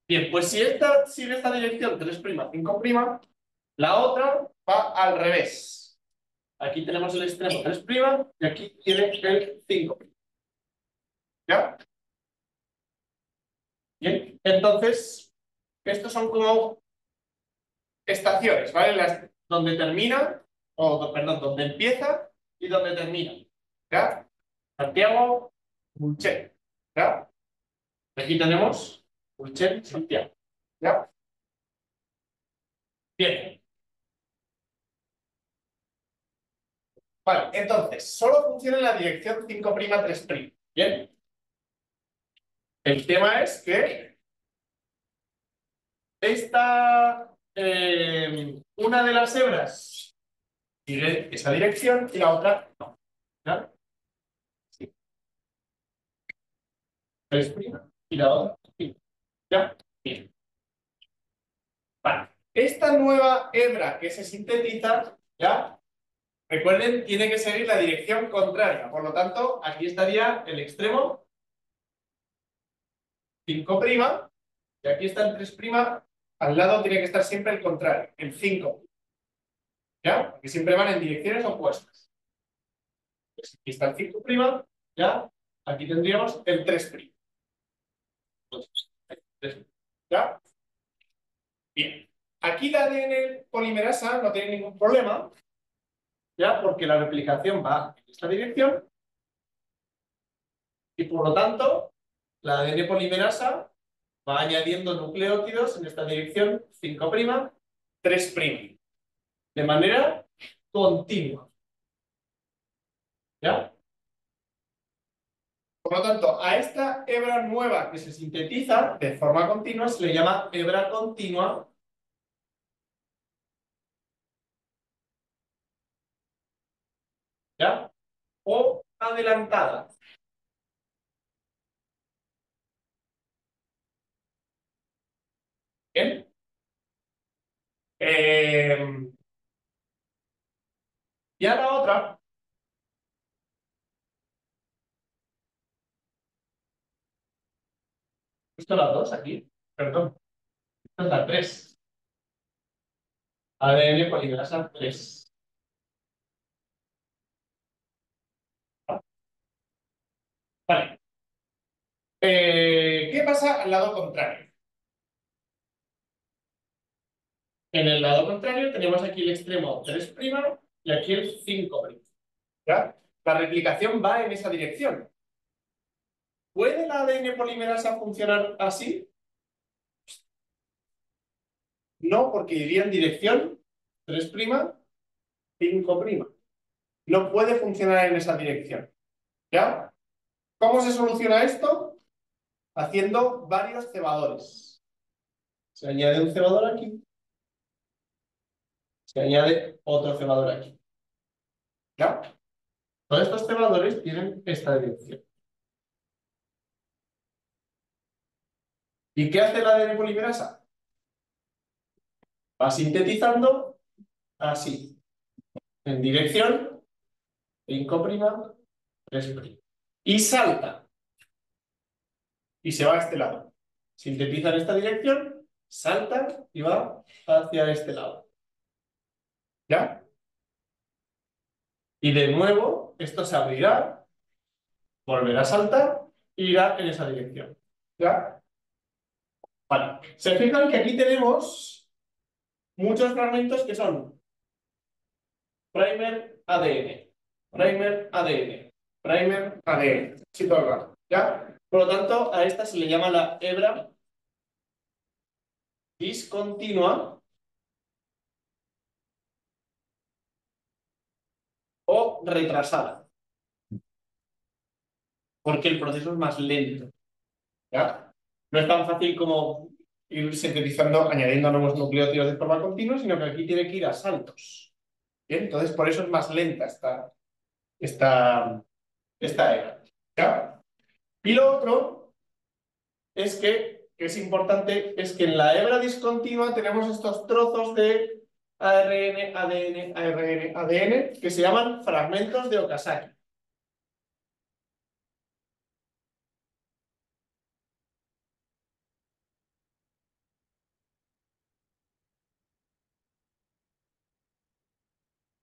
Bien, pues si esta sigue esta dirección 3', 5', la otra va al revés. Aquí tenemos el extremo 3' y aquí tiene el 5'. ¿Ya? Bien, entonces, estos son como estaciones, ¿vale? Donde termina, perdón, donde empieza y donde termina. ¿Ya? Santiago, Bulche. ¿Ya? Aquí tenemos Bulche, Santiago. ¿Ya? Bien. Vale, entonces, solo funciona en la dirección 5', 3'. Bien. El tema es que una de las hebras sigue esa dirección y la otra no. ¿Ya? Sí. 3' y la otra sí. ¿Ya? Bien. Vale. Esta nueva hebra que se sintetiza, ¿ya? Recuerden, tiene que seguir la dirección contraria. Por lo tanto, aquí estaría el extremo 5', y aquí está el 3', al lado tiene que estar siempre el contrario, el 5. ¿Ya? Porque siempre van en direcciones opuestas. Pues aquí está el 5', ¿ya? Aquí tendríamos el 3'. ¿Ya? Bien. Aquí la ADN polimerasa no tiene ningún problema, ¿ya? Porque la replicación va en esta dirección y por lo tanto la ADN polimerasa va añadiendo nucleótidos en esta dirección 5', 3', de manera continua. ¿Ya? Por lo tanto, a esta hebra nueva que se sintetiza de forma continua se le llama hebra continua. ¿Ya? O adelantada. ¿Bien? Y a la otra, esto es la 2 aquí, perdón, esto es la 3. ADN polimerasa 3. Vale. ¿Qué pasa al lado contrario? En el lado contrario tenemos aquí el extremo 3' y aquí el 5'. ¿Ya? La replicación va en esa dirección. ¿Puede la ADN polimerasa funcionar así? No, porque iría en dirección 3', 5'. No puede funcionar en esa dirección. ¿Ya? ¿Cómo se soluciona esto? Haciendo varios cebadores. Se añade un cebador aquí. Se añade otro cebador aquí. ¿Ya? Todos estos cebadores tienen esta dirección. ¿Y qué hace la ADN polimerasa? Va sintetizando así, en dirección 5', 3'. Y salta y se va a este lado. Sintetiza en esta dirección, salta y va hacia este lado. ¿Ya? Y de nuevo, esto se abrirá, volverá a saltar e irá en esa dirección. ¿Ya? Vale. Se fijan que aquí tenemos muchos fragmentos que son primer ADN, primer ADN, primer ADN. Sí, todo el rato. ¿Ya? Por lo tanto, a esta se le llama la hebra discontinua o retrasada, porque el proceso es más lento. ¿Ya? No es tan fácil como ir sintetizando, añadiendo nuevos nucleótidos de forma continua, sino que aquí tiene que ir a saltos. ¿Bien? Entonces, por eso es más lenta esta hebra. ¿Ya? Y lo otro es que es importante, es que en la hebra discontinua tenemos estos trozos de ARN, ADN, ARN, ADN, que se llaman fragmentos de Okazaki.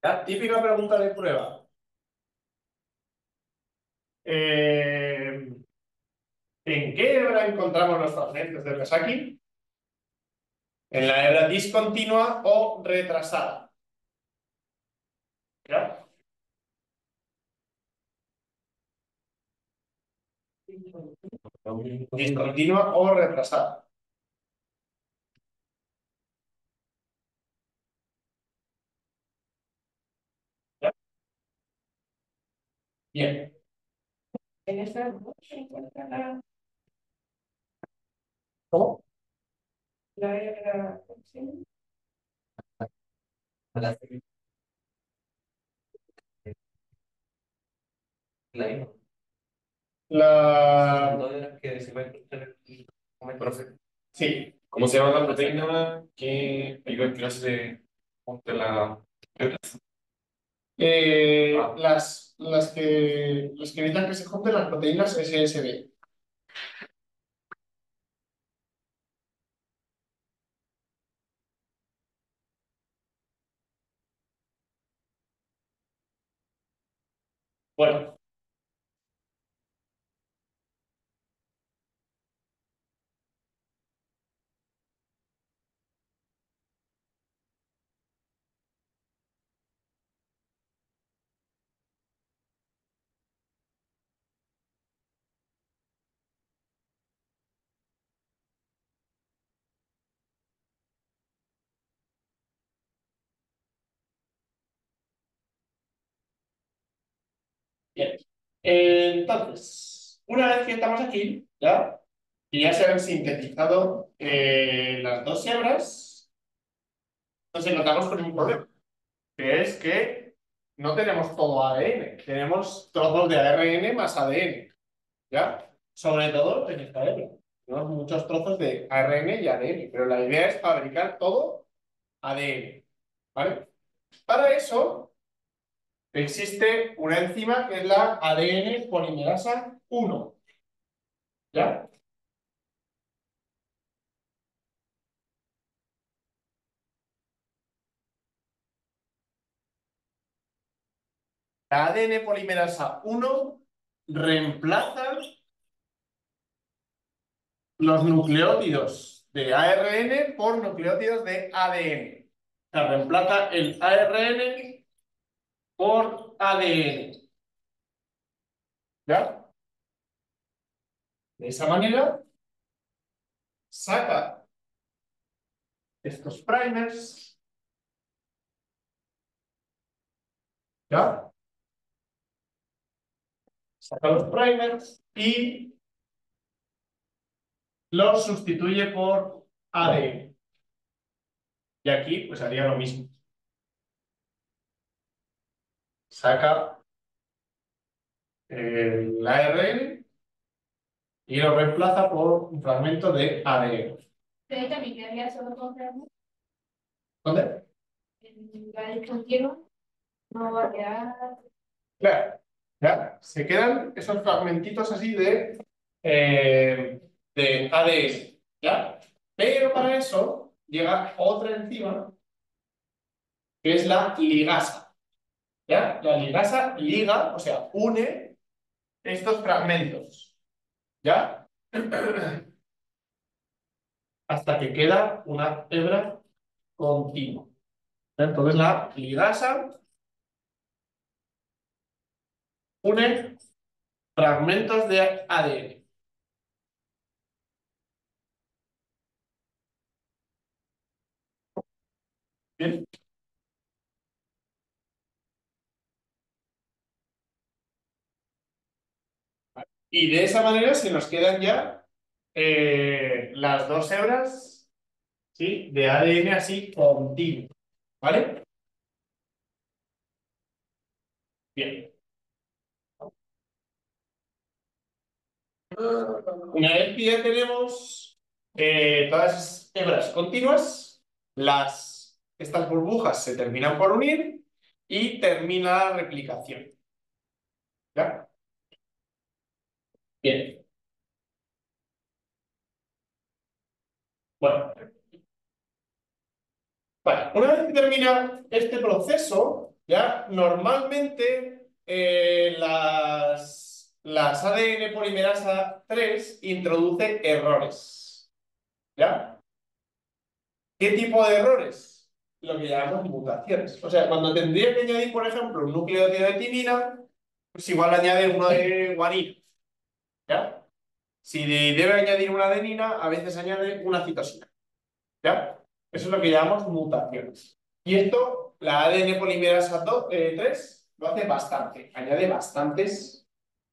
¿Ya? Típica pregunta de prueba. ¿En qué hebra encontramos los fragmentos de Okazaki? En la hebra discontinua o retrasada. ¿Ya? Discontinua o retrasada. ¿Ya? Bien. En esa no se encuentra ¿Cómo? la sí. La la La... dos de las que se pueden encontrar como el Profe, Sí. ¿cómo se llama la proteína que ayuda a que se junte la... Las que evitan que se junten las proteínas SSB. Bueno, bien. Entonces, una vez que estamos aquí, ¿ya? Y ya se han sintetizado las dos hebras, nos encontramos con un problema, que es que no tenemos todo ADN, tenemos trozos de ARN más ADN, ¿ya? Sobre todo en esta hebra. Tenemos muchos trozos de ARN y ADN, pero la idea es fabricar todo ADN, ¿vale? Para eso existe una enzima que es la ADN polimerasa 1, ¿ya? La ADN polimerasa 1 reemplaza los nucleótidos de ARN por nucleótidos de ADN. O sea, reemplaza el ARN por ADN. ¿Ya? De esa manera, saca estos primers. ¿Ya? Saca los primers y los sustituye por ADN. Y aquí, pues haría lo mismo. Saca el ARN y lo reemplaza por un fragmento de ADN. Ustedes también quedaría solo con ¿Dónde? en la discontinua, no va a quedar. Claro, ¿ya? Se quedan esos fragmentitos así de de ADN, ¿ya? Pero para eso llega otra enzima que es la ligasa, ¿ya? La ligasa liga, o sea, une estos fragmentos, ¿ya? Hasta que queda una hebra continua. Entonces la ligasa une fragmentos de ADN. Bien. Y de esa manera se nos quedan ya las dos hebras, ¿sí?, de ADN así continuo. ¿Vale? Bien. Una vez que ya tenemos todas esas hebras continuas, estas burbujas se terminan por unir y termina la replicación. ¿Ya? Bien. Bueno. Vale, una vez que termina este proceso, ya normalmente las ADN polimerasa 3 introduce errores. ¿Ya? ¿Qué tipo de errores? Lo que llamamos mutaciones. O sea, cuando tendría que añadir, por ejemplo, un nucleótido de timina, pues igual añade uno de guanina. ¿Ya? Si debe añadir una adenina, a veces añade una citosina. ¿Ya? Eso es lo que llamamos mutaciones. Y esto, la ADN polimerasa 3 lo hace bastante, añade bastantes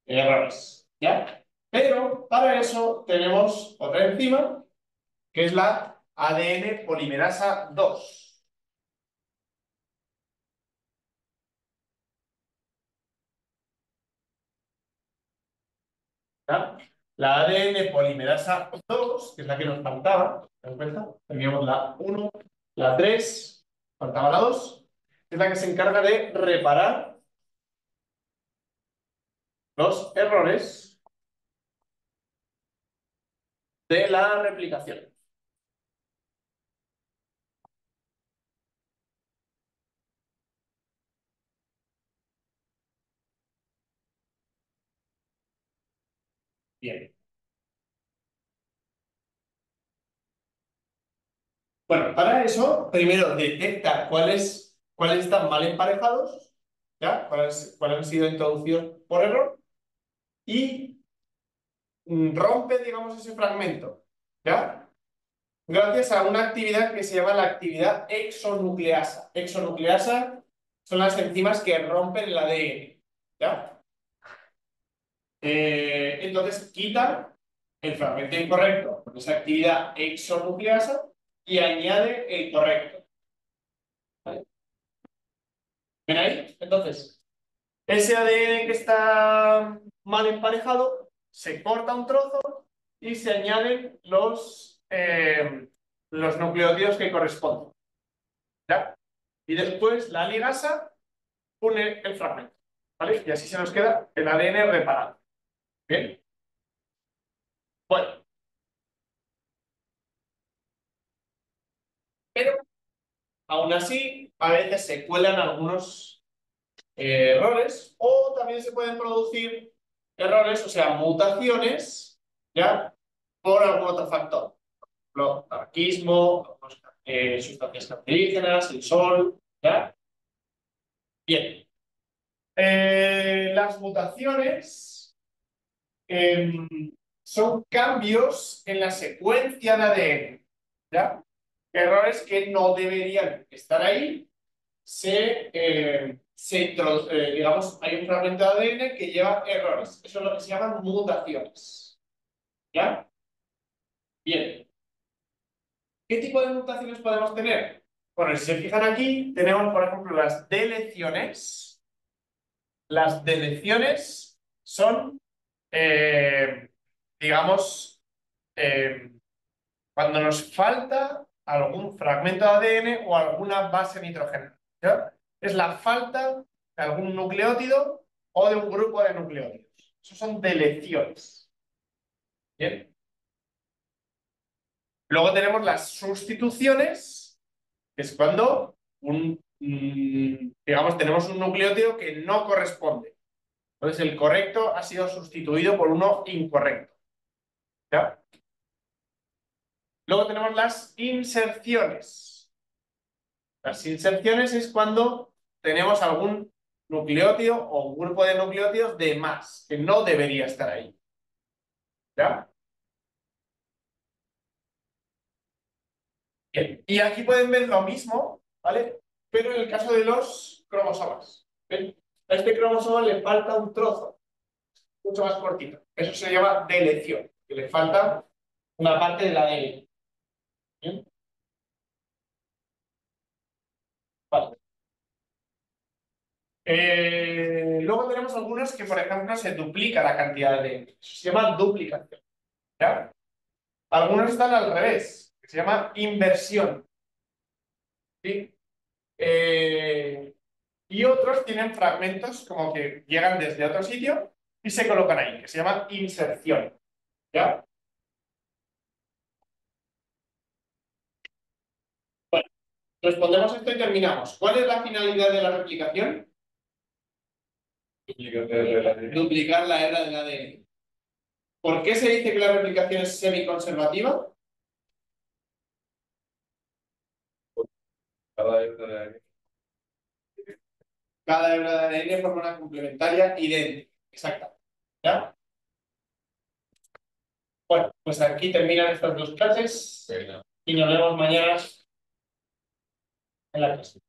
errores. ¿Ya? Pero para eso tenemos otra enzima, que es la ADN polimerasa 2. ¿Ya? La ADN polimerasa 2, que es la que nos faltaba, ¿te das cuenta? Teníamos la 1, la 3, faltaba la 2, es la que se encarga de reparar los errores de la replicación. Bien. Bueno, para eso, primero detecta cuáles están mal emparejados, ¿ya? Cuáles han sido introducidos por error y rompe, digamos, ese fragmento, ¿ya? Gracias a una actividad que se llama la actividad exonucleasa. Exonucleasa son las enzimas que rompen el ADN, ¿ya? Entonces quita el fragmento incorrecto con esa actividad exonucleasa y añade el correcto. ¿Vale? ¿Ven ahí? Entonces, ese ADN que está mal emparejado se corta un trozo y se añaden los nucleótidos que corresponden. ¿Ya? Y después la ligasa une el fragmento. ¿Vale? Y así se nos queda el ADN reparado. ¿Bien? Bueno. Pero aún así, a veces se cuelan algunos errores o también se pueden producir errores, o sea, mutaciones, ¿ya? Por algún otro factor. Por ejemplo, tabaquismo, sustancias cancerígenas, el sol, ¿ya? Bien. Las mutaciones son cambios en la secuencia de ADN, ¿ya? Errores que no deberían estar ahí. Digamos, hay un fragmento de ADN que lleva errores. Eso es lo que se llaman mutaciones. ¿Ya? Bien. ¿Qué tipo de mutaciones podemos tener? Bueno, si se fijan aquí, tenemos, por ejemplo, las deleciones. Las deleciones son, digamos, cuando nos falta algún fragmento de ADN o alguna base nitrogenada. ¿Ya? Es la falta de algún nucleótido o de un grupo de nucleótidos. Eso son deleciones. Bien. Luego tenemos las sustituciones, que es cuando digamos, tenemos un nucleótido que no corresponde. Entonces el correcto ha sido sustituido por uno incorrecto. ¿Ya? Luego tenemos las inserciones. Las inserciones es cuando tenemos algún nucleótido o un grupo de nucleótidos de más, que no debería estar ahí. ¿Ya? Bien. Y aquí pueden ver lo mismo, ¿vale? Pero en el caso de los cromosomas. ¿Ven? A este cromosoma le falta un trozo, mucho más cortito. Eso se llama deleción, que le falta una parte del ADN. ¿Bien? Vale. Luego tenemos algunos que, por ejemplo, se duplica la cantidad de ADN. Eso se llama duplicación. ¿Ya? Algunos están al revés, que se llama inversión. ¿Sí? Y otros tienen fragmentos como que llegan desde otro sitio y se colocan ahí, que se llama inserción. ¿Ya? Bueno, respondemos esto y terminamos. ¿Cuál es la finalidad de la replicación? Duplicar la hebra del ADN. ¿Por qué se dice que la replicación es semiconservativa? Cada hebra de ADN forma una complementaria idéntica. Exacta. ¿Ya? Bueno, pues aquí terminan estas dos clases y nos vemos mañana en la clase.